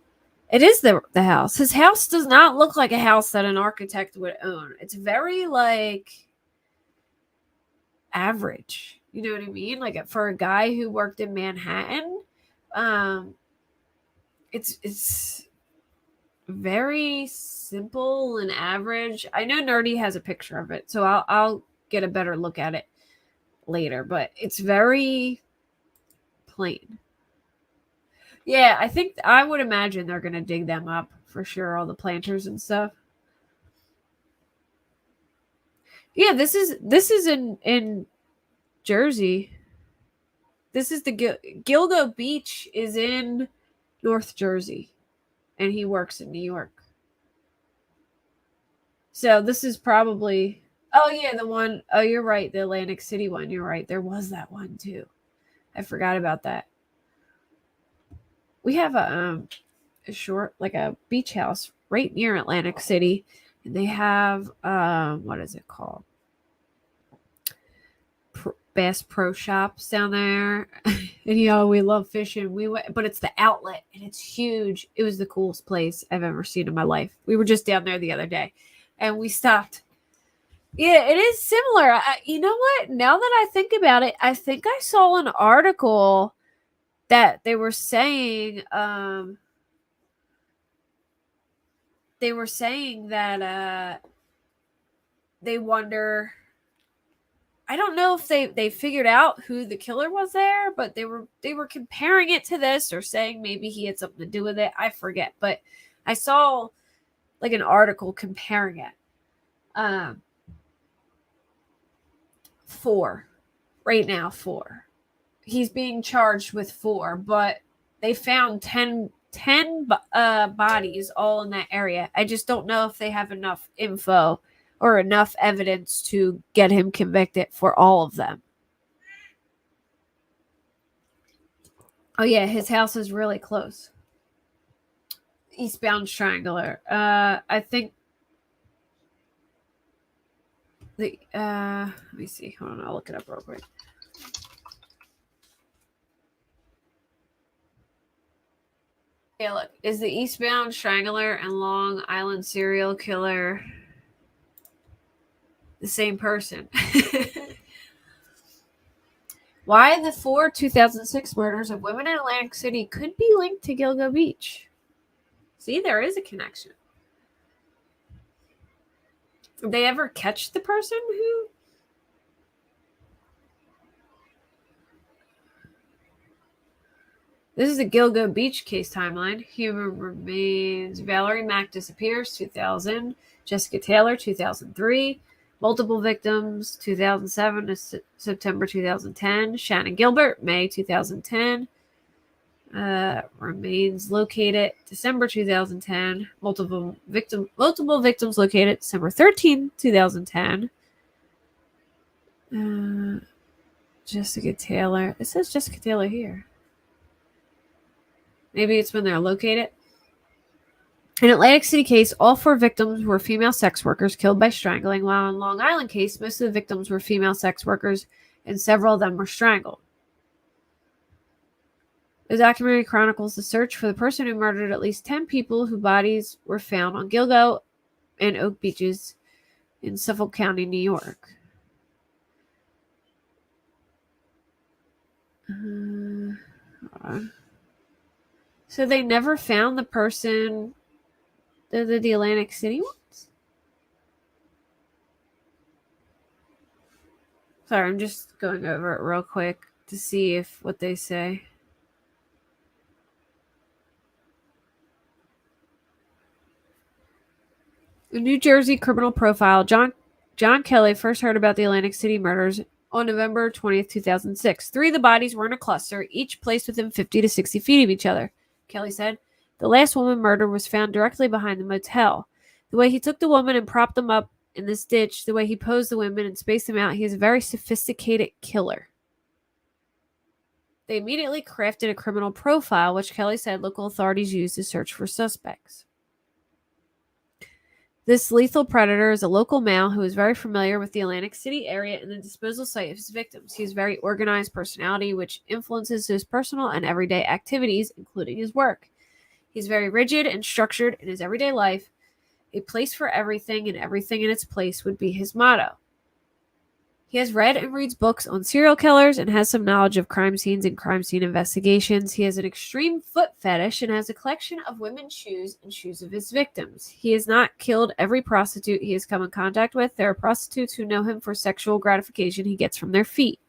It is the house. His house does not look like a house that an architect would own. It's very like average. You know what I mean? Like for a guy who worked in Manhattan, it's very simple and average. I know Nerdy has a picture of it, so I'll get a better look at it later, but it's very plain. Yeah, I would imagine they're going to dig them up for sure, all the planters and stuff. Yeah, this is in Jersey. This is the Gilgo Beach is in North Jersey, and he works in New York. So this is probably, oh yeah, the one, oh you're right, the Atlantic City one. You're right. There was that one too. I forgot about that. We have a short, like a beach house right near Atlantic City, and they have what is it called? Bass Pro Shops down there. And we love fishing. We went, but it's the outlet and it's huge. It was the coolest place I've ever seen in my life. We were just down there the other day and we stopped. Yeah, it is similar. You know what? Now that I think about it, I think I saw an article that they were saying that they wonder, I don't know if they figured out who the killer was there, but they were comparing it to this or saying maybe he had something to do with it. I forget, but I saw like an article comparing it. 4 right now. 4. He's being charged with 4, but they found 10 bodies all in that area. I just don't know if they have enough info or enough evidence to get him convicted for all of them. Oh yeah, his house is really close. Eastbound Strangler. I think the let me see. Hold on, I'll look it up real quick. Yeah, look. Is the Eastbound Strangler and Long Island serial killer the same person? Why the 4 2006 murders of women in Atlantic City could be linked to Gilgo Beach. See, there is a connection. Did they ever catch the person who? This is the Gilgo Beach case timeline. Heuermann remains. Valerie Mack disappears, 2000. Jessica Taylor, 2003. Multiple victims, 2007 to September 2010. Shannon Gilbert, May 2010. Remains located, December 2010. Multiple victims located, December 13, 2010. Jessica Taylor. It says Jessica Taylor here. Maybe it's when they're located. In Atlantic City case, all 4 victims were female sex workers killed by strangling, while in Long Island case, most of the victims were female sex workers and several of them were strangled. The documentary chronicles the search for the person who murdered at least 10 people whose bodies were found on Gilgo and Oak Beaches in Suffolk County, New York. So they never found the person, the Atlantic City ones? Sorry, I'm just going over it real quick to see if what they say. The New Jersey criminal profile, John Kelly first heard about the Atlantic City murders on November 20th, 2006. 3 of the bodies were in a cluster, each placed within 50 to 60 feet of each other. Kelly said, the last woman murdered was found directly behind the motel. The way he took the woman and propped them up in this ditch, the way he posed the women and spaced them out, he is a very sophisticated killer. They immediately crafted a criminal profile, which Kelly said local authorities used to search for suspects. This lethal predator is a local male who is very familiar with the Atlantic City area and the disposal site of his victims. He has a very organized personality, which influences his personal and everyday activities, including his work. He's very rigid and structured in his everyday life. A place for everything and everything in its place would be his motto. He has read and reads books on serial killers and has some knowledge of crime scenes and crime scene investigations. He has an extreme foot fetish and has a collection of women's shoes and shoes of his victims. He has not killed every prostitute he has come in contact with. There are prostitutes who know him for sexual gratification he gets from their feet.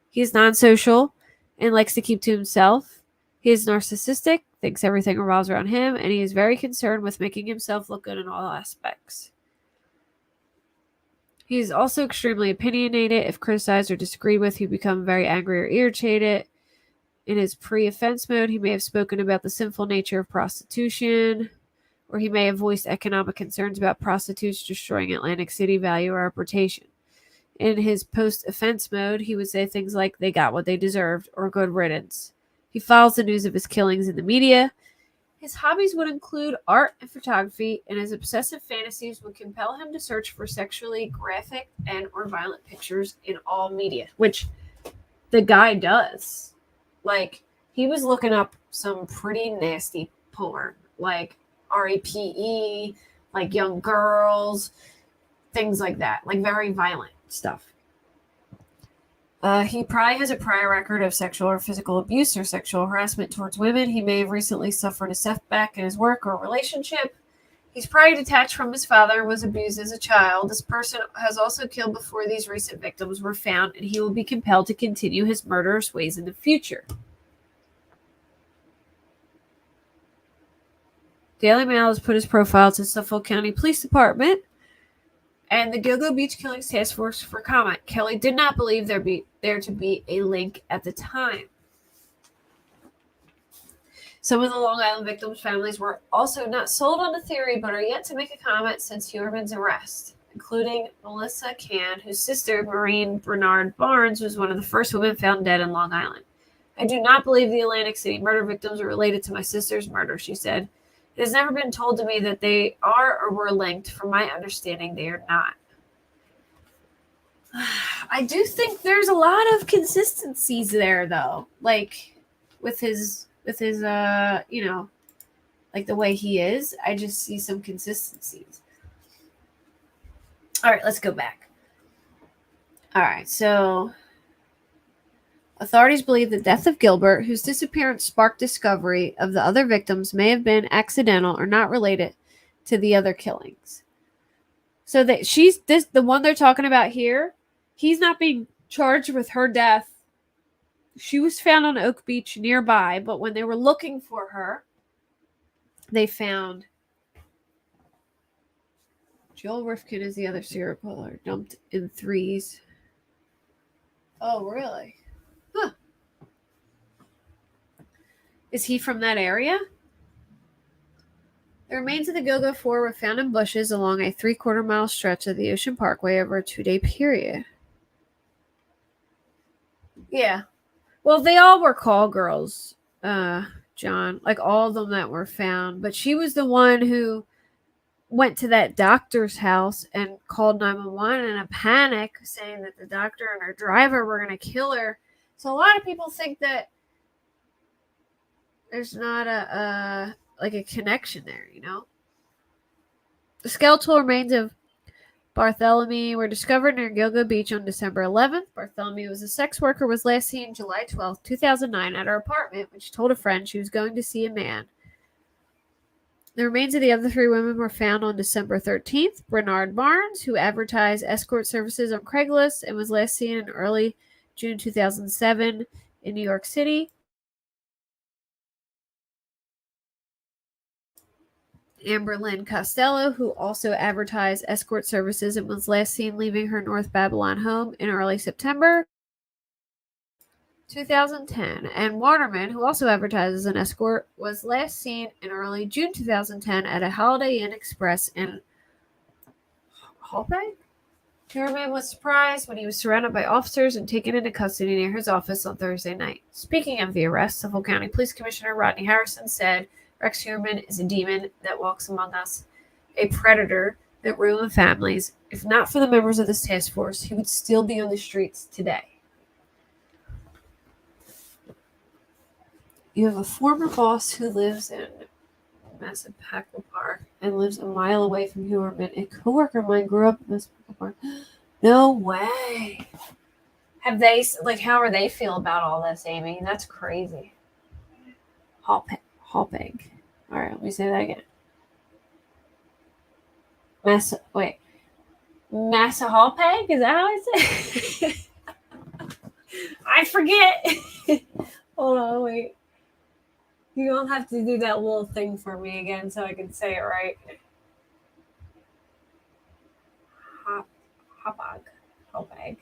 He is non-social and likes to keep to himself. He is narcissistic, thinks everything revolves around him, and he is very concerned with making himself look good in all aspects. He is also extremely opinionated. If criticized or disagreed with, he becomes very angry or irritated. In his pre-offense mode, he may have spoken about the sinful nature of prostitution, or he may have voiced economic concerns about prostitutes destroying Atlantic City value or reputation. In his post-offense mode, he would say things like, they got what they deserved, or good riddance. He follows the news of his killings in the media. His hobbies would include art and photography, and his obsessive fantasies would compel him to search for sexually graphic and or violent pictures in all media, which the guy does. Like, he was looking up some pretty nasty porn, like RAPE, like young girls, things like that, like very violent stuff. He probably has a prior record of sexual or physical abuse or sexual harassment towards women. He may have recently suffered a setback in his work or relationship. He's probably detached from his father and was abused as a child. This person has also killed before these recent victims were found, and he will be compelled to continue his murderous ways in the future. Daily Mail has put his profile to Suffolk County Police Department and the Gilgo Beach Killings Task Force for comment. Kelly did not believe there to be a link at the time. Some of the Long Island victims' families were also not sold on the theory, but are yet to make a comment since Heuermann's arrest, including Melissa Can, whose sister, Maureen Bernard Barnes, was one of the first women found dead in Long Island. I do not believe the Atlantic City murder victims are related to my sister's murder, she said. It has never been told to me that they are or were linked. From my understanding, they are not. I do think there's a lot of consistencies there, though. Like, with his, like the way he is, I just see some consistencies. All right, let's go back. All right, so authorities believe the death of Gilbert, whose disappearance sparked discovery of the other victims, may have been accidental or not related to the other killings. So that the one they're talking about here, he's not being charged with her death. She was found on Oak Beach nearby, but when they were looking for her, they found Joel Rifkin is the other serial killer, dumped in threes. Oh, really? Huh. Is he from that area? The remains of the Gilgo Four were found in bushes along a 3/4 mile stretch of the Ocean Parkway over a 2-day period. Yeah. Well, they all were call girls. John. Like all of them that were found. But she was the one who went to that doctor's house and called 911 in a panic, saying that the doctor and her driver were going to kill her. So a lot of people think that there's not a connection there, you know? The skeletal remains of Barthelemy were discovered near Gilgo Beach on December 11th. Barthelemy was a sex worker, was last seen July 12th, 2009 at her apartment when she told a friend she was going to see a man. The remains of the other 3 women were found on December 13th. Bernard Barnes, who advertised escort services on Craigslist and was last seen in early June 2007 in New York City. Amber Costello, who also advertised escort services and was last seen leaving her North Babylon home in early September 2010. And Waterman, who also advertised as an escort, was last seen in early June 2010 at a Holiday Inn Express in Hallpay. Heuermann was surprised when he was surrounded by officers and taken into custody near his office on Thursday night. Speaking of the arrest, Suffolk County Police Commissioner Rodney Harrison said, Rex Heuermann is a demon that walks among us, a predator that ruined families. If not for the members of this task force, he would still be on the streets today. You have a former boss who lives in Massapequa Park and lives a mile away from Heuermann. A coworker of mine grew up in Massapequa Park. No way. How are they feel about all this, Amy? That's crazy. Hallpeg. All right, let me say that again. Massa Hallpeg? Is that how I say it? I forget. Hold on, wait. You don't have to do that little thing for me again so I can say it right. Hallpeg.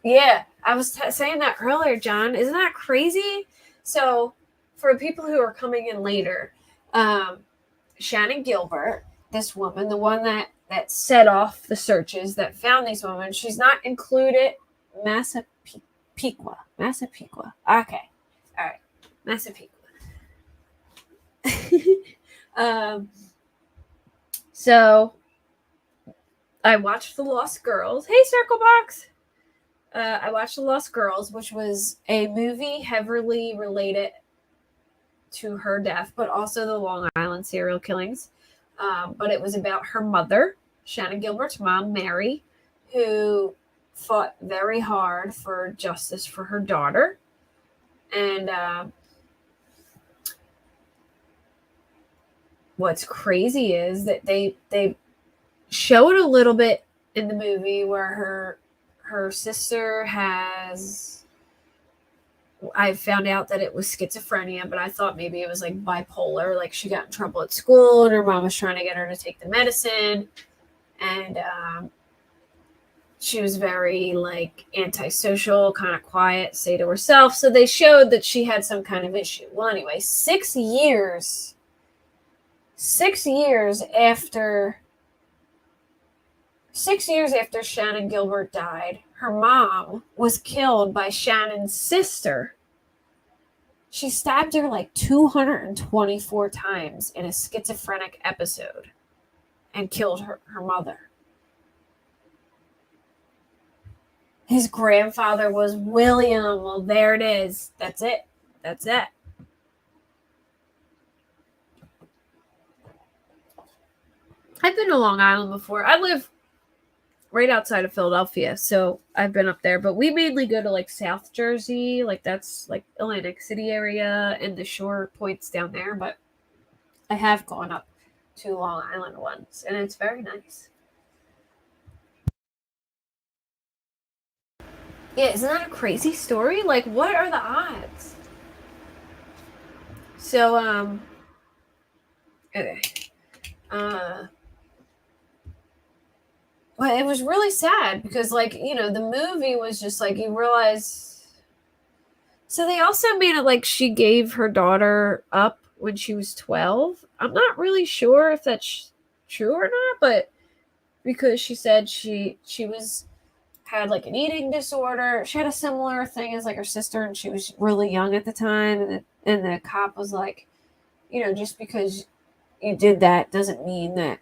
Yeah, I was saying that earlier, John. Isn't that crazy? So, for people who are coming in later, Shannon Gilbert, this woman, the one that set off the searches that found these women, she's not included. Massapequa. Okay. All right. Massapequa. So, I watched The Lost Girls. Hey, Circle Box! I watched The Lost Girls, which was a movie heavily related to her death, but also the Long Island serial killings. But it was about her mother, Shannon Gilbert's mom, Mary, who fought very hard for justice for her daughter. And what's crazy is that they showed a little bit in the movie where her sister has, I found out that it was schizophrenia, but I thought maybe it was like bipolar. Like she got in trouble at school and her mom was trying to get her to take the medicine. And she was very like antisocial, kind of quiet, stay to herself. So they showed that she had some kind of issue. Well, anyway, 6 years after 6 years after Shannon Gilbert died, her mom was killed by Shannon's sister. She stabbed her like 224 times in a schizophrenic episode and killed her mother. His grandfather was William. Well, there it is. That's it. I've been to Long Island before. I live right outside of Philadelphia, so I've been up there, but we mainly go to like South Jersey, like that's like Atlantic City area and the shore points down there, but I have gone up to Long Island once and it's very nice. Yeah, isn't that a crazy story? Like, what are the odds? So okay. Well, it was really sad because, like, you know, the movie was just like you realize. So they also made it like she gave her daughter up when she was 12. I'm not really sure if that's true or not, but because she said she was had like an eating disorder. She had a similar thing as like her sister, and she was really young at the time. And the cop was like, just because you did that doesn't mean that,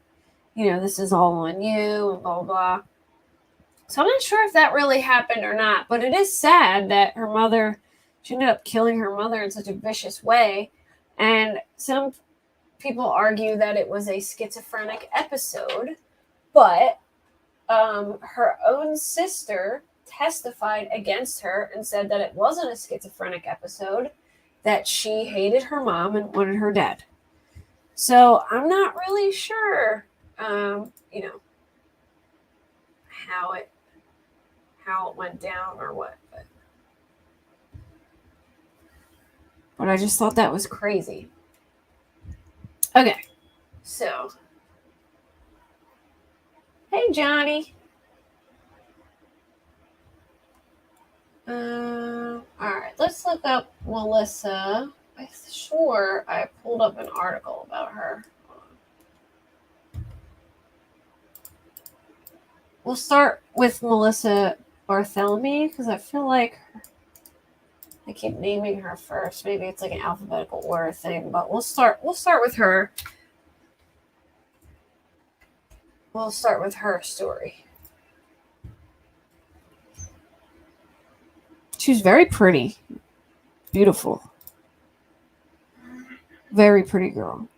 this is all on you and blah, blah, blah. So I'm not sure if that really happened or not, but it is sad that she ended up killing her mother in such a vicious way. And some people argue that it was a schizophrenic episode, but her own sister testified against her and said that it wasn't a schizophrenic episode, that she hated her mom and wanted her dead. So I'm not really sure, how it went down or what, but I just thought that was crazy. Okay, so hey Johnny. All right, let's look up Melissa. I'm sure I pulled up an article about her. We'll start with Melissa Barthelemy because I feel like I keep naming her first. Maybe it's like an alphabetical order thing, but we'll start with her. We'll start with her story. She's very pretty. Beautiful. Very pretty girl.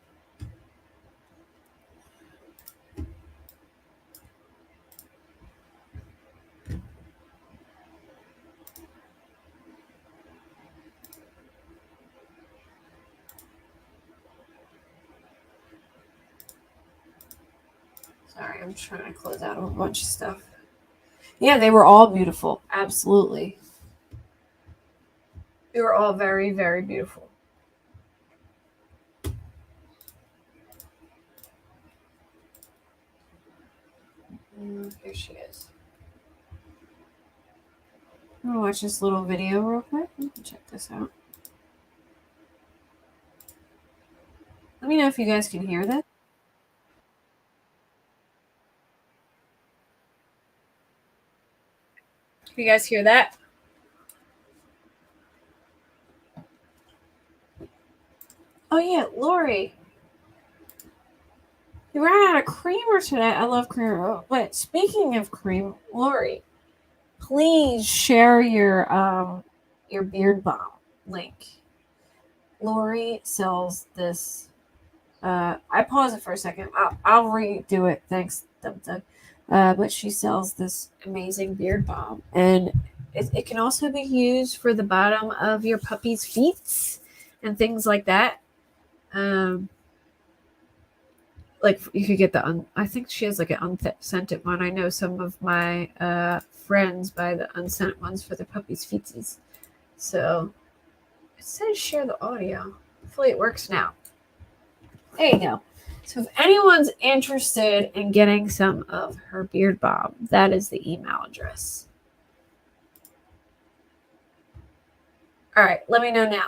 Sorry, I'm trying to close out a bunch of stuff. Yeah, they were all beautiful. Absolutely. They were all very, very beautiful. Here she is. I'm going to watch this little video real quick. Check this out. Let me know if you guys can hear this. Can you guys hear that? Oh yeah, Lori. You ran out of creamer today. I love creamer. But speaking of cream, Lori, please share your Beard Balm link. Lori sells this. I pause it for a second. I'll redo it. Thanks, Doug. But she sells this amazing beard balm, and it can also be used for the bottom of your puppy's feet and things like that. Like you could get I think she has like an unscented one. I know some of my friends buy the unscented ones for their puppy's feetsies. So it says share the audio. Hopefully it works now. There you go. So if anyone's interested in getting some of her beard balm, that is the email address. All right, let me know now.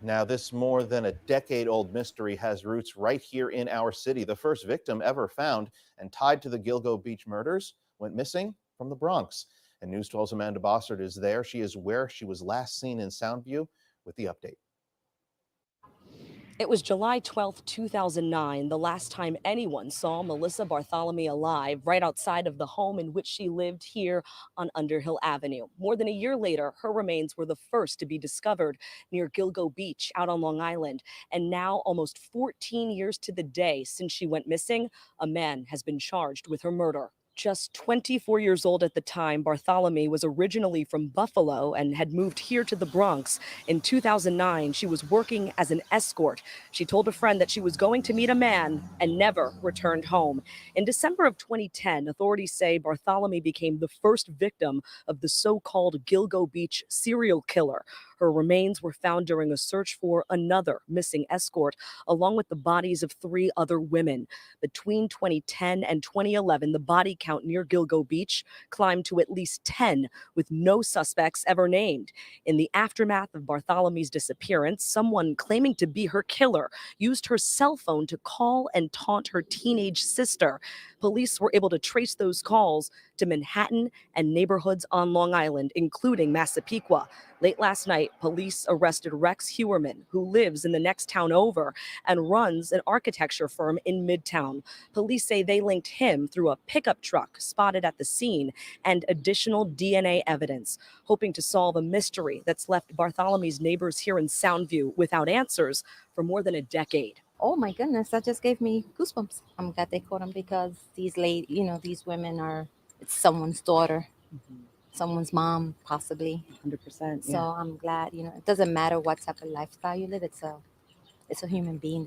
Now, this more than a decade-old mystery has roots right here in our city. The first victim ever found and tied to the Gilgo Beach murders went missing from the Bronx. And News 12's Amanda Bossert is there. She is where she was last seen in Soundview with the update. It was July 12, 2009, the last time anyone saw Melissa Barthelemy alive right outside of the home in which she lived here on Underhill Avenue. More than a year later, her remains were the first to be discovered near Gilgo Beach out on Long Island. And now, almost 14 years to the day since she went missing, a man has been charged with her murder. Just 24 years old at the time, Barthelemy was originally from Buffalo and had moved here to the Bronx. In 2009, she was working as an escort. She told a friend that she was going to meet a man and never returned home. In December of 2010, authorities say Barthelemy became the first victim of the so-called Gilgo Beach serial killer. Her remains were found during a search for another missing escort, along with the bodies of 3 other women. Between 2010 and 2011, the body count near Gilgo Beach climbed to at least 10, with no suspects ever named. In the aftermath of Barthelemy's disappearance, someone claiming to be her killer used her cell phone to call and taunt her teenage sister. Police were able to trace those calls to Manhattan and neighborhoods on Long Island, including Massapequa. Late last night, police arrested Rex Heuermann, who lives in the next town over and runs an architecture firm in Midtown. Police say they linked him through a pickup truck spotted at the scene and additional DNA evidence, hoping to solve a mystery that's left Barthelemy neighbors here in Soundview without answers for more than a decade. Oh my goodness, that just gave me goosebumps. I'm glad they caught him because these these women it's someone's daughter, someone's mom, possibly. 100%. So I'm glad, it doesn't matter what type of lifestyle you live. It's a human being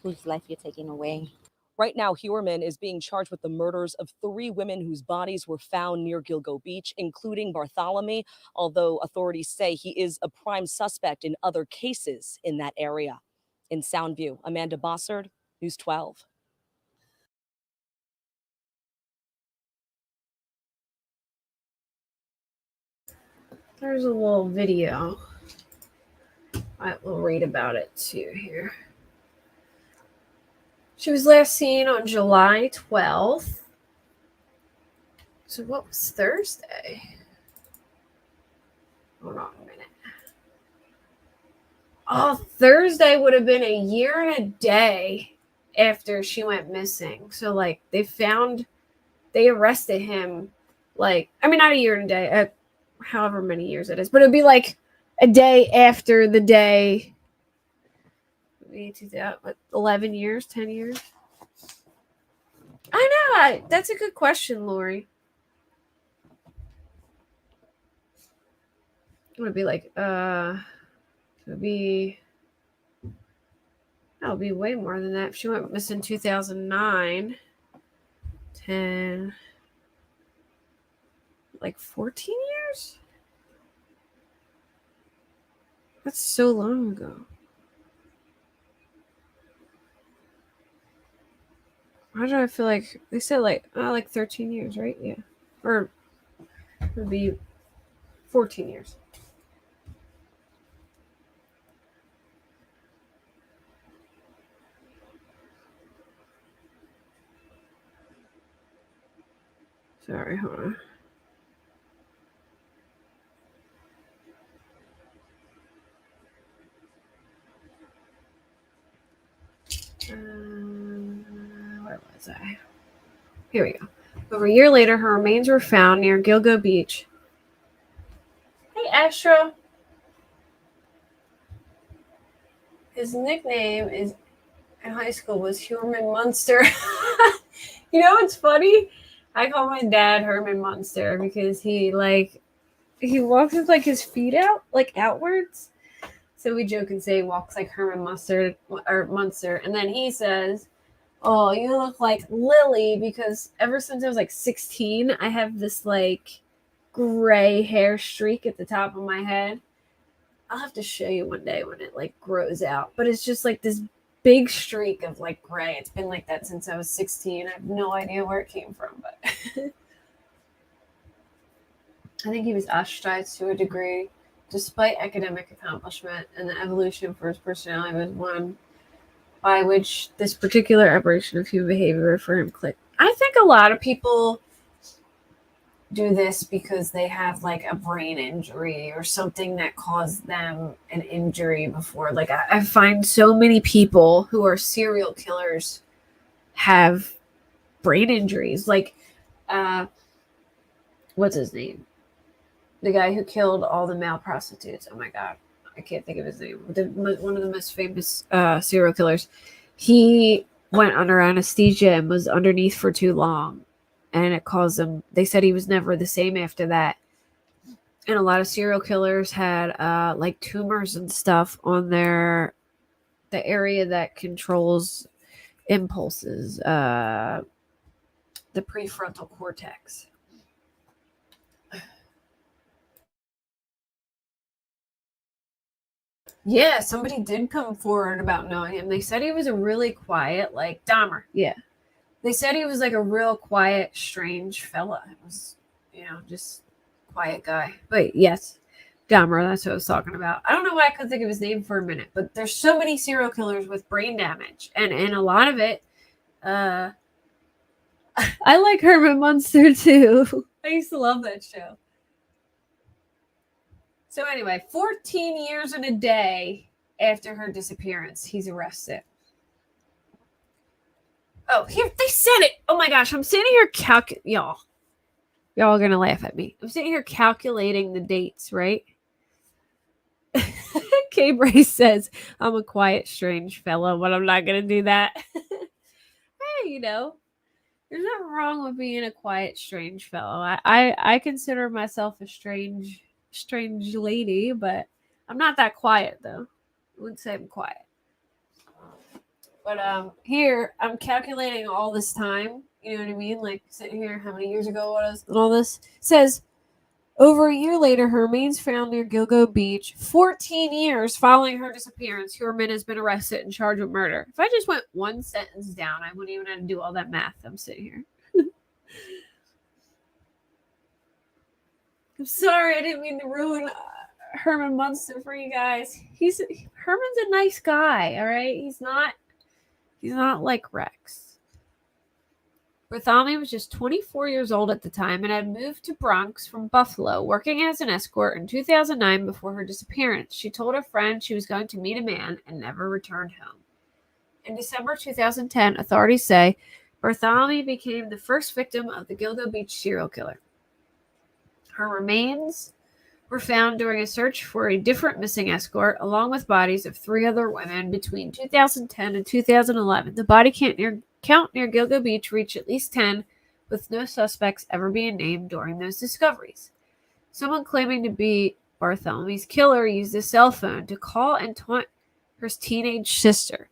whose life you're taking away. Right now, Heuermann is being charged with the murders of 3 women whose bodies were found near Gilgo Beach, including Barthelemy, although authorities say he is a prime suspect in other cases in that area. In Soundview, Amanda Bossard, News 12. There's a little video. I will read about it too here. She was last seen on July 12th. So what was Thursday? Hold on a minute. Oh, Thursday would have been a year and a day after she went missing. So like they arrested him not a year and a day, however many years it is, but it'd be like a day after the day. 11 years, 10 years. I know. That's a good question, Lori. It would be like, that would be way more than that. If she went missing 2009, 10, like 14 years? That's so long ago. Why do I feel like they said like 13 years, right? Yeah. Or it would be 14 years. Sorry, hold on. Where was I? Here we go. Over a year later, her remains were found near Gilgo Beach. Hey, Astro. His nickname in high school was Heuermann Munster. You know what's funny? I call my dad Herman Munster because he walks with like his feet out, like outwards. So we joke and say he walks like Herman Munster. And then he says, "Oh, you look like Lily," because ever since I was like 16, I have this like gray hair streak at the top of my head. I'll have to show you one day when it like grows out, but it's just like this big streak of like gray. It's been like that since I was 16. I have no idea where it came from, but I think he was ostracized to a degree. Despite academic accomplishment, and the evolution for his personality was one by which this particular aberration of human behavior for him clicked. I think a lot of people do this because they have like a brain injury or something that caused them an injury before. Like I find so many people who are serial killers have brain injuries. Like, what's his name? The guy who killed all the male prostitutes. Oh my God. I can't think of his name. One of the most famous serial killers. He went under anesthesia and was underneath for too long. And it caused him, they said he was never the same after that. And a lot of serial killers had like tumors and stuff on the area that controls impulses, the prefrontal cortex. Yeah, somebody did come forward about knowing him. They said he was a really quiet, like Dahmer. Yeah. They said he was like a real quiet, strange fella. It was, just quiet guy. But yes, Dahmer, that's what I was talking about. I don't know why I couldn't think of his name for a minute, but there's so many serial killers with brain damage. And a lot of it, I like Herman Munster too. I used to love that show. So anyway, 14 years and a day after her disappearance, he's arrested. Oh, here they said it. Oh my gosh, I'm sitting here y'all are gonna laugh at me. I'm sitting here calculating the dates, right? Kay Brace says, I'm a quiet, strange fellow, but I'm not gonna do that. Hey, you know, there's nothing wrong with being a quiet, strange fellow. I consider myself a strange lady, but I'm not that quiet though. I wouldn't say I'm quiet. But here I'm calculating all this time. You know what I mean? Like sitting here, how many years ago it was, and all this. It says over a year later, her remains found near Gilgo Beach. 14 years following her disappearance, Heuermann has been arrested and charged with murder. If I just went one sentence down, I wouldn't even have to do all that math. I'm sitting here. I'm sorry, I didn't mean to ruin Herman Munster for you guys. Herman's a nice guy, all right? He's not like Rex. Bartholomew was just 24 years old at the time and had moved to Bronx from Buffalo, working as an escort in 2009 before her disappearance. She told a friend she was going to meet a man and never returned home. In December 2010, authorities say Bartholomew became the first victim of the Gilgo Beach serial killer. Her remains were found during a search for a different missing escort, along with bodies of 3 other women between 2010 and 2011. The body count near Gilgo Beach reached at least 10, with no suspects ever being named during those discoveries. Someone claiming to be Bartholomew's killer used a cell phone to call and taunt her teenage sister.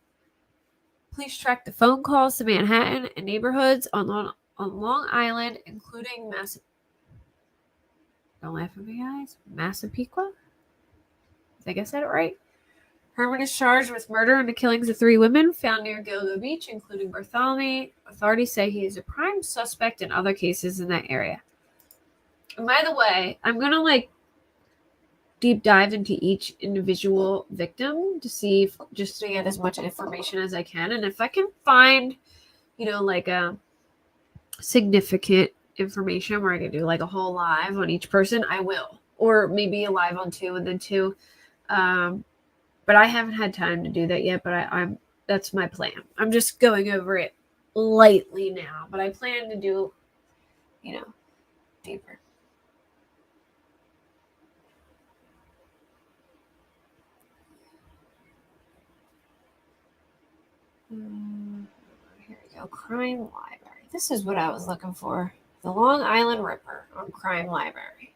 Police tracked the phone calls to Manhattan and neighborhoods on Long Island, including Don't laugh at me, guys. Massapequa? I think I said it right. Herman is charged with murder and the killings of 3 women found near Gilgo Beach, including Bartholomew. Authorities say he is a prime suspect in other cases in that area. And by the way, I'm going to deep dive into each individual victim to see just to get as much information as I can. And if I can find, a significant information where I can do a whole live on each person, I will. Or maybe a live on 2 and then 2. But I haven't had time to do that yet, but that's my plan. I'm just going over it lightly now, but I plan to do, deeper. Here we go. Crime Library. This is what I was looking for. The Long Island Ripper on Crime Library.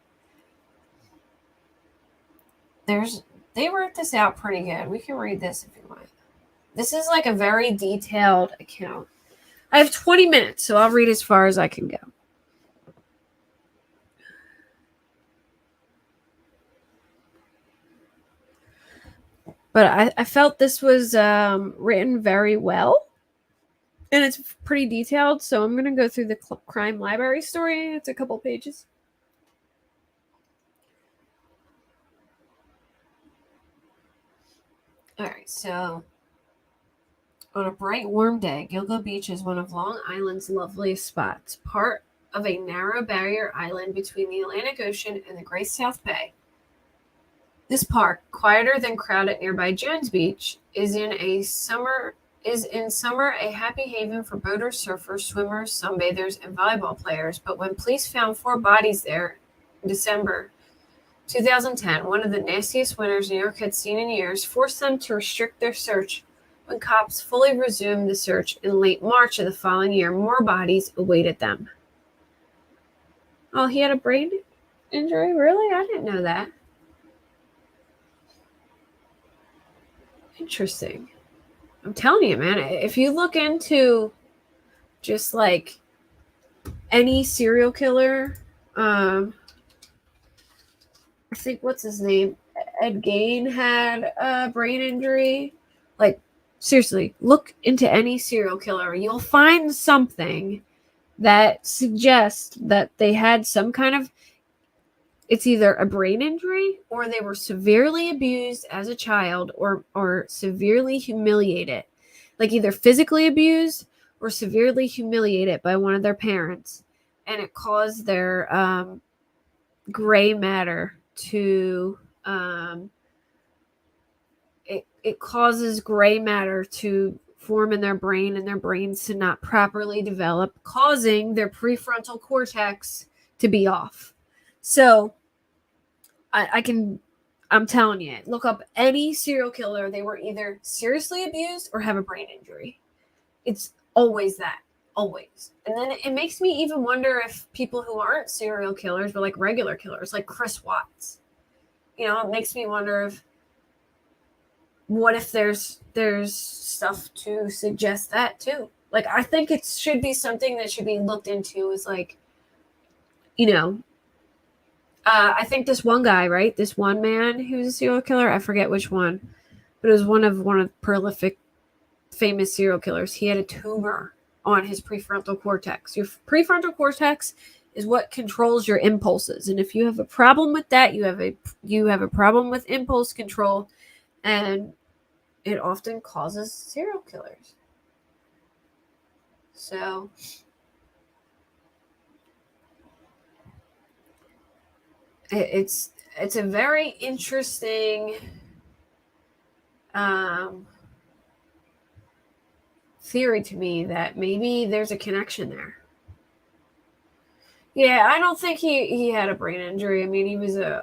They wrote this out pretty good. We can read this if you want. This is a very detailed account. I have 20 minutes, so I'll read as far as I can go. But I felt this was written very well. And it's pretty detailed, so I'm going to go through the Crime Library story. It's a couple pages. All right, so on a bright, warm day, Gilgo Beach is one of Long Island's loveliest spots, part of a narrow barrier island between the Atlantic Ocean and the Great South Bay. This park, quieter than crowded nearby Jones Beach, is in summer a happy haven for boaters, surfers, swimmers, sunbathers, and volleyball players. But when police found 4 bodies there in December 2010, one of the nastiest winters New York had seen in years, forced them to restrict their search. When cops fully resumed the search in late March of the following year, more bodies awaited them. Oh, he had a brain injury? Really? I didn't know that. Interesting. I'm telling you, man, if you look into just any serial killer, I think, what's his name? Ed Gein had a brain injury. Seriously, look into any serial killer. You'll find something that suggests that they had some kind of, it's either a brain injury or they were severely abused as a child or severely humiliated. Either physically abused or severely humiliated by one of their parents, and it caused their gray matter to it causes gray matter to form in their brain and their brains to not properly develop, causing their prefrontal cortex to be off. So I'm telling you, look up any serial killer. They were either seriously abused or have a brain injury. It's always that. Always. And then it makes me even wonder if people who aren't serial killers, but like regular killers, like Chris Watts, it makes me wonder if what if there's stuff to suggest that too. Like, I think it should be something that should be looked into, is like, I think this one guy, right? This one man who's a serial killer, I forget which one, but it was one of prolific, famous serial killers. He had a tumor on his prefrontal cortex. Your prefrontal cortex is what controls your impulses, and if you have a problem with that, you have a problem with impulse control, and it often causes serial killers. So it's a very interesting theory to me that maybe there's a connection there. Yeah, I don't think he had a brain injury. I mean, he was I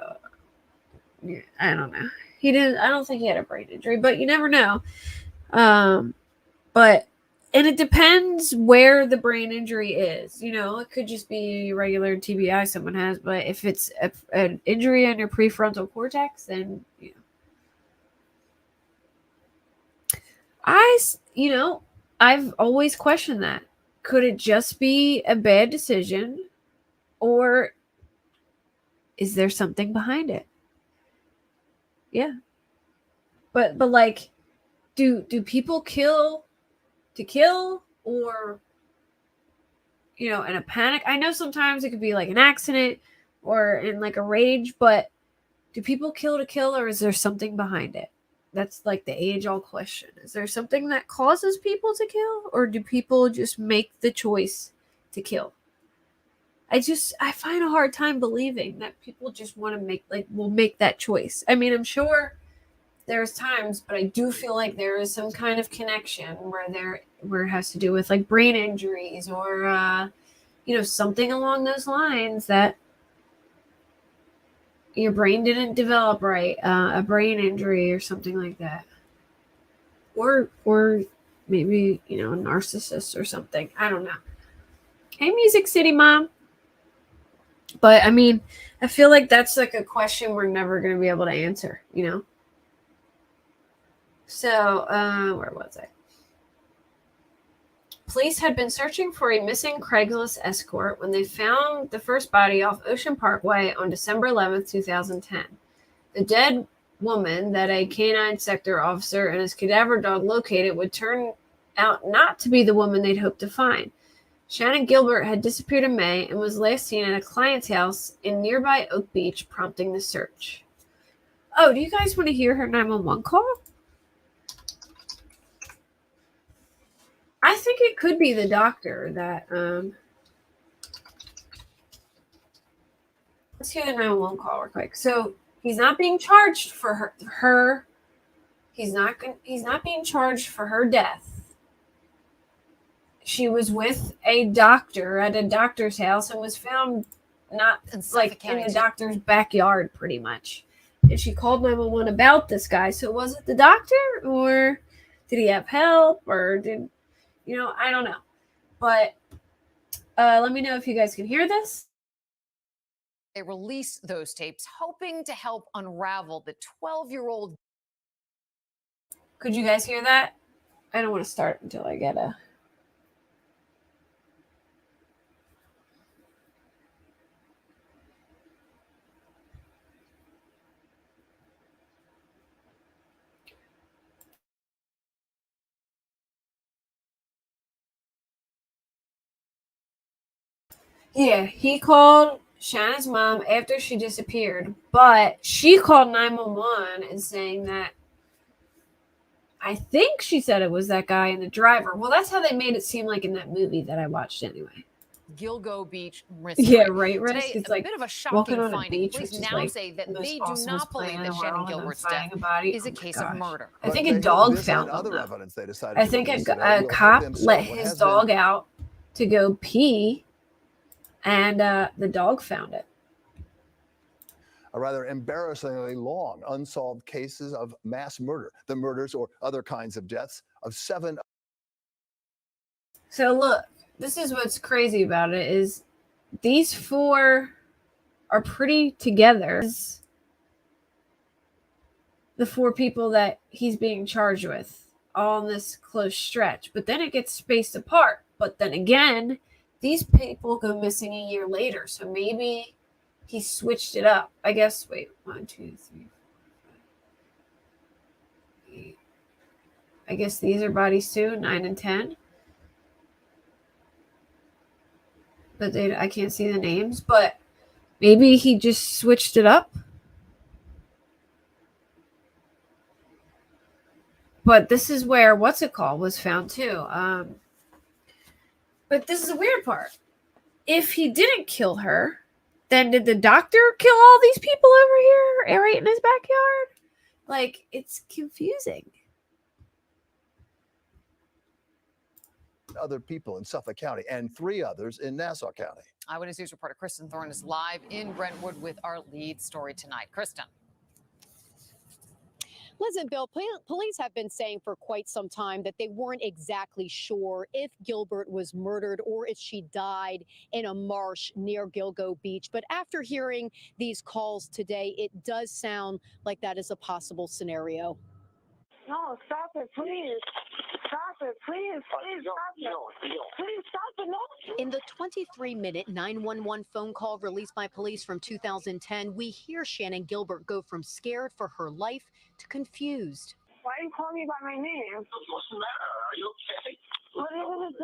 don't know. I don't think he had a brain injury, but you never know. And it depends where the brain injury is. It could just be a regular TBI someone has, but if it's an injury on your prefrontal cortex, then I've always questioned that. Could it just be a bad decision, or is there something behind it? Yeah. But like, do people kill to kill, or in a panic? I know sometimes it could be like an accident or in like a rage, but do people kill to kill, or is there something behind it? That's like the age-old question. Is there something that causes people to kill, or do people just make the choice to kill? I find a hard time believing that people just want to will make that choice. I mean, I'm sure there's times, but I do feel like there is some kind of connection where it has to do with like brain injuries or something along those lines, that your brain didn't develop right, a brain injury or something like that, or maybe a narcissist or something. I don't know. Hey, Music City Mom. But I mean, I feel like that's like a question we're never going to be able to answer, So, where was I? Police had been searching for a missing Craigslist escort when they found the first body off Ocean Parkway on December 11th, 2010. The dead woman that a canine sector officer and his cadaver dog located would turn out not to be the woman they'd hoped to find. Shannon Gilbert had disappeared in May and was last seen at a client's house in nearby Oak Beach, prompting the search. Oh, do you guys want to hear her 911 call? I think it could be the doctor that let's hear the 911 call real quick. So he's not being charged for her he's not being charged for her death. She was with a doctor at a doctor's house and was found not like in the doctor's backyard, pretty much. And she called 911 about this guy. So was it the doctor, or did he have help, or did I don't know. But let me know if you guys can hear this. They released those tapes, hoping to help unravel the 12-year-old. Could you guys hear that? I don't want to start until I get a... Yeah, he called Shannon's mom after she disappeared, but she called 911 and saying that I think she said it was that guy and the driver. Well, that's how they made it seem like in that movie that I watched anyway. Gilgo Beach mystery. Yeah, right. Risk. Today, it's a like bit of a walking shocking on a finding. beach, Police which is now like say that the most they do awesomest not believe plan in that the Shannon world, and then Gilbert's finding death a body. is a case of murder. I think But a they dog hope this found and them. other Though. evidence they decided I to think release a today will help cop them let solve what his has been dog out to go pee, and the dog found it. a rather embarrassingly long unsolved cases of mass murder, the murders or other kinds of deaths of 7. So look, this is what's crazy about it is these 4 are pretty together. The 4 people that he's being charged with all in this close stretch, but then it gets spaced apart. But then again, these people go missing a year later, so maybe he switched it up. I guess. Wait, 1, 2, 3, 4, 5, 8. I guess these are bodies too, 9 and 10. But I can't see the names. But maybe he just switched it up. But this is where what's it called was found too. But this is the weird part. If he didn't kill her, then did the doctor kill all these people over here, right in his backyard? Like, it's confusing. Other people in Suffolk County and 3 others in Nassau County. Eyewitness News reporter Kristen Thorne is live in Brentwood with our lead story tonight. Kristen. Liz and Bill, police have been saying for quite some time that they weren't exactly sure if Gilbert was murdered or if she died in a marsh near Gilgo Beach. But after hearing these calls today, it does sound like that is a possible scenario. No, stop it, please. Stop it, please. Please stop it. Please stop it. No. In the 23-minute 911 phone call released by police from 2010, we hear Shannon Gilbert go from scared for her life to confused. Why are you calling me by my name? What's the matter? Are you okay? What are you going to do?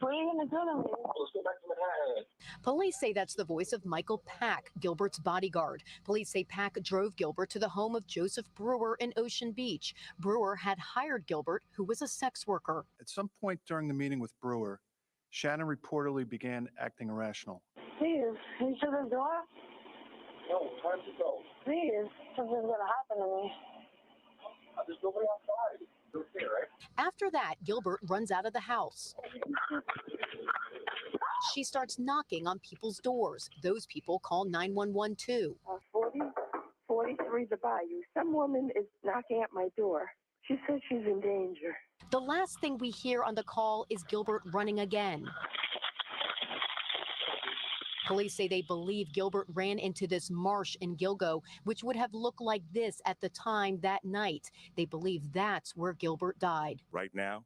What are you going to do to me? Let's go back to Manhattan. Police say that's the voice of Michael Pack, Gilbert's bodyguard. Police say Pack drove Gilbert to the home of Joseph Brewer in Ocean Beach. Brewer had hired Gilbert, who was a sex worker. At some point during the meeting with Brewer, Shannon reportedly began acting irrational. Please, can you shut the door? No, time to go. Please, something's going to happen to me. There's nobody outside. You're okay, right? After that, Gilbert runs out of the house. She starts knocking on people's doors. Those people call 911 too. 43 the Bayou. Some woman is knocking at my door. She says she's in danger. The last thing we hear on the call is Gilbert running again. Police say they believe Gilbert ran into this marsh in Gilgo, which would have looked like this at the time that night. They believe that's where Gilbert died. Right now,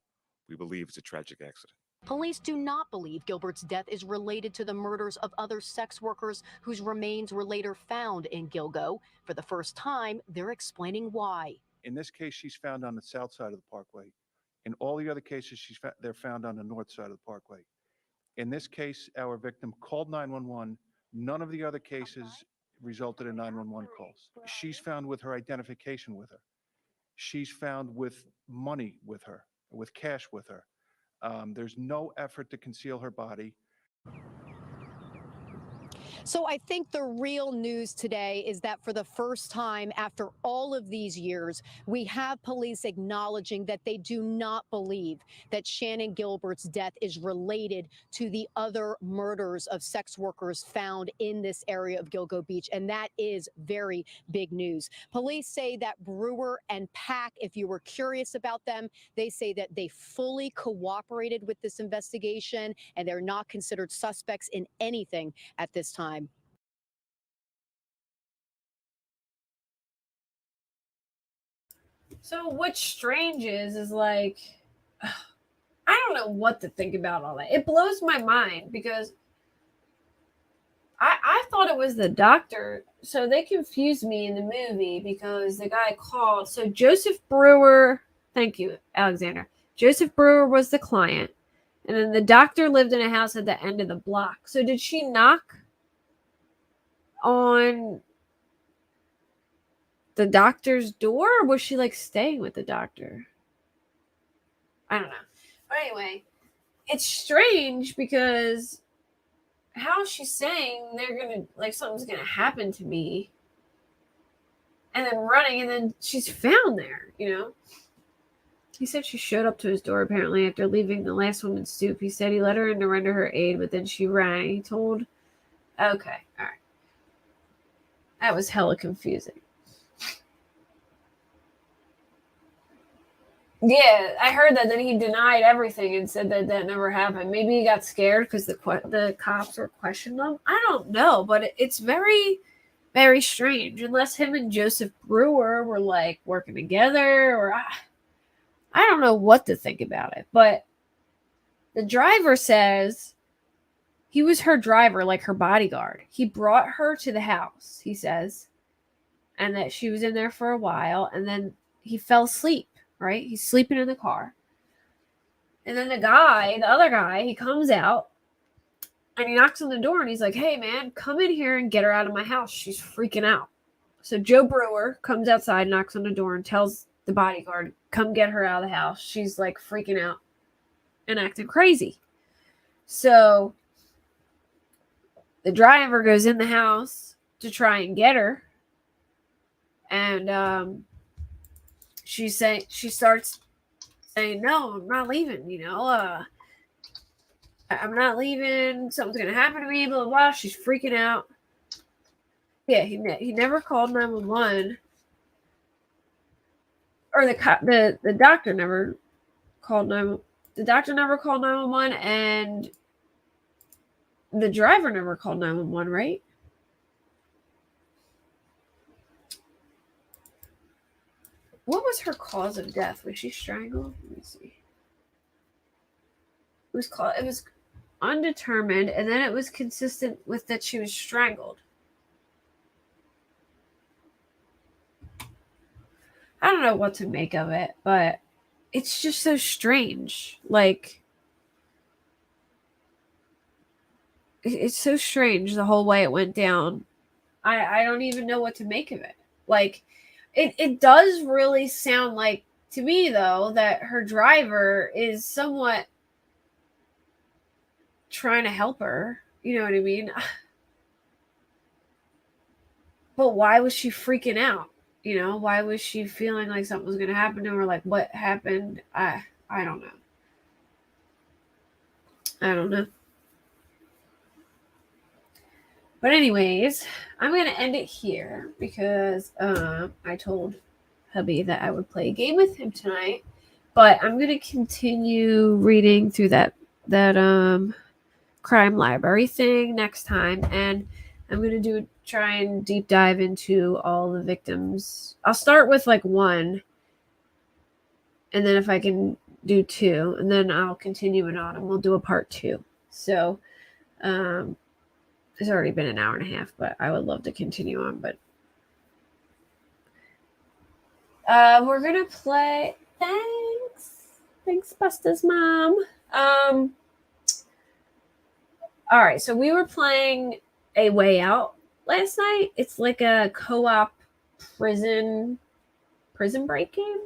we believe it's a tragic accident. Police do not believe Gilbert's death is related to the murders of other sex workers whose remains were later found in Gilgo. For the first time, they're explaining why. In this case, she's found on the south side of the parkway. In all the other cases, they're found on the north side of the parkway. In this case, our victim called 911. None of the other cases resulted in 911 calls. She's found with her identification with her. She's found with money with her, with cash with her. There's no effort to conceal her body. So I think the real news today is that for the first time after all of these years, we have police acknowledging that they do not believe that Shannon Gilbert's death is related to the other murders of sex workers found in this area of Gilgo Beach. And that is very big news. Police say that Brewer and Pack, if you were curious about them, they say that they fully cooperated with this investigation and they're not considered suspects in anything at this time. So what's strange is like, I don't know what to think about all that. It blows my mind because I thought it was the doctor. So they confused me in the movie because the guy called. So Joseph Brewer, thank you, Alexander. Joseph Brewer was the client. And then the doctor lived in a house at the end of the block. So did she knock on the doctor's door, or was she like staying with the doctor? I don't know. But anyway, it's strange because how is she saying they're gonna, like, something's gonna happen to me, and then running, and then she's found there, you know? He said she showed up to his door apparently after leaving the last woman's stoop. He said he let her in to render her aid, but then she rang. He told, okay, all right. That was hella confusing. Yeah, I heard that. Then he denied everything and said that that never happened. Maybe he got scared because the cops were questioning him. I don't know, but it's very, very strange. Unless him and Joseph Brewer were like working together, or I don't know what to think about it. But the driver says he was her driver, like her bodyguard. He brought her to the house, he says, and that she was in there for a while, and then he fell asleep. Right? He's sleeping in the car. And then the other guy, he comes out and he knocks on the door and he's like, hey man, come in here and get her out of my house. She's freaking out. So Joe Brewer comes outside, knocks on the door and tells the bodyguard, come get her out of the house. She's like freaking out and acting crazy. So the driver goes in the house to try and get her. And, she starts saying, no, I'm not leaving, I'm not leaving. Something's going to happen to me, blah, blah, blah. She's freaking out. Yeah, he never called 911. Or the doctor never called 911. The doctor never called 911, and the driver never called 911, right? What was her cause of death? Was she strangled? Let me see. It was undetermined, and then it was consistent with that she was strangled. I don't know what to make of it, but it's just so strange. Like, it's so strange the whole way it went down. I don't even know what to make of it. Like, it does really sound like, to me though, that her driver is somewhat trying to help her. You know what I mean? But why was she freaking out? Why was she feeling like something was going to happen to her? Like, what happened? I don't know. I don't know. But anyways, I'm going to end it here because I told hubby that I would play a game with him tonight. But I'm going to continue reading through that crime library thing next time. And I'm going to try and deep dive into all the victims. I'll start with like one. And then if I can do two. And then I'll continue it on and we'll do a part 2. So, it's already been an hour and a half, but I would love to continue on. But we're gonna play. Thanks, Busta's mom. All right, so we were playing A Way Out last night. It's like a co-op prison break game.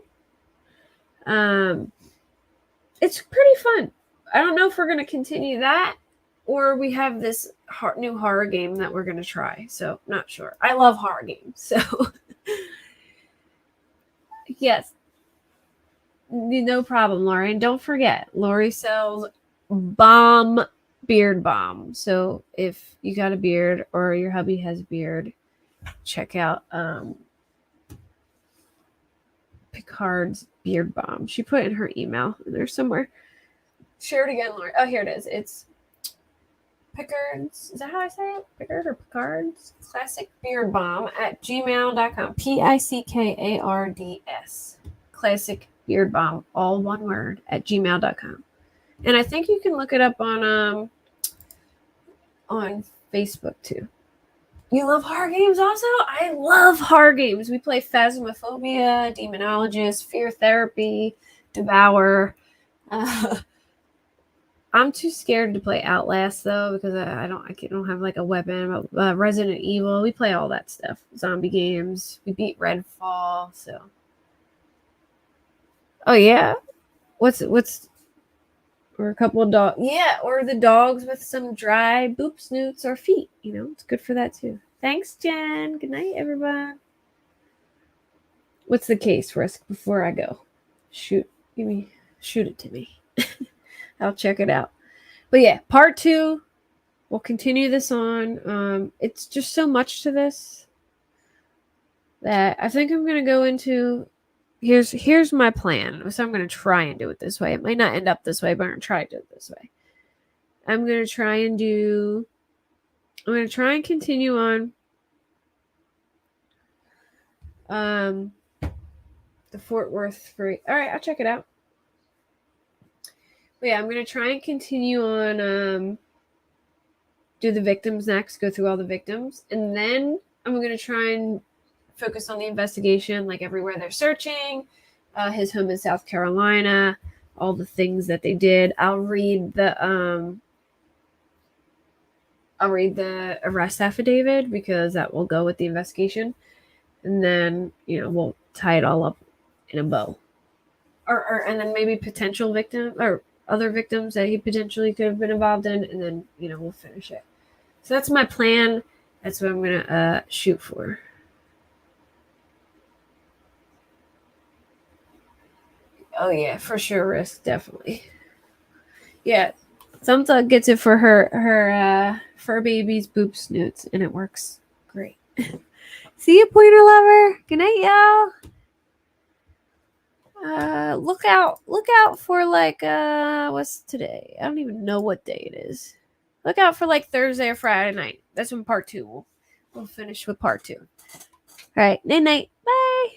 It's pretty fun. I don't know if we're gonna continue that, or we have this new horror game that we're going to try. So, not sure. I love horror games. So, yes. No problem, Lori. And don't forget, Lori sells beard balm. So, if you got a beard or your hubby has a beard, check out Picard's beard balm. She put in her email in there somewhere. Share it again, Lori. Oh, here it is. It's Picard's, is that how I say it? Picard or Picard's Classic Beard Balm at gmail.com. PICKARDS. Classic Beard Balm, all one word, at gmail.com. And I think you can look it up on Facebook too. You love horror games also? I love horror games. We play Phasmophobia, Demonologist, Fear Therapy, Devour. I'm too scared to play Outlast though because I don't have like a weapon. Resident Evil, we play all that stuff. Zombie games. We beat Redfall. So. Oh yeah, what's or a couple of dogs? Yeah, or the dogs with some dry boop snoots or feet. You know, it's good for that too. Thanks, Jen. Good night, everyone. What's the case, Risk? Before I go, shoot it to me. I'll check it out. But yeah, part 2. We'll continue this on. It's just so much to this that I think I'm gonna go into. Here's my plan. So I'm gonna try and do it this way. It might not end up this way, but I'm gonna try to do it this way. I'm gonna try and continue on the Fort Worth free. All right, I'll check it out. But yeah, I'm gonna try and continue on do the victims next, go through all the victims, and then I'm gonna try and focus on the investigation, like everywhere they're searching, his home in South Carolina, all the things that they did. I'll read the arrest affidavit because that will go with the investigation, and then we'll tie it all up in a bow, and then maybe potential victim or other victims that he potentially could have been involved in, and then we'll finish it. So that's my plan. That's what I'm gonna shoot for. Oh yeah, for sure, Risk, definitely. Yeah, some thug gets it for her fur baby's boop snoots, and it works great. See you, pointer lover. Good night, y'all. Look out for like what's today? I don't even know what day it is. Look out for like Thursday or Friday night. That's when part 2 we'll finish with part 2. All right, night. Bye.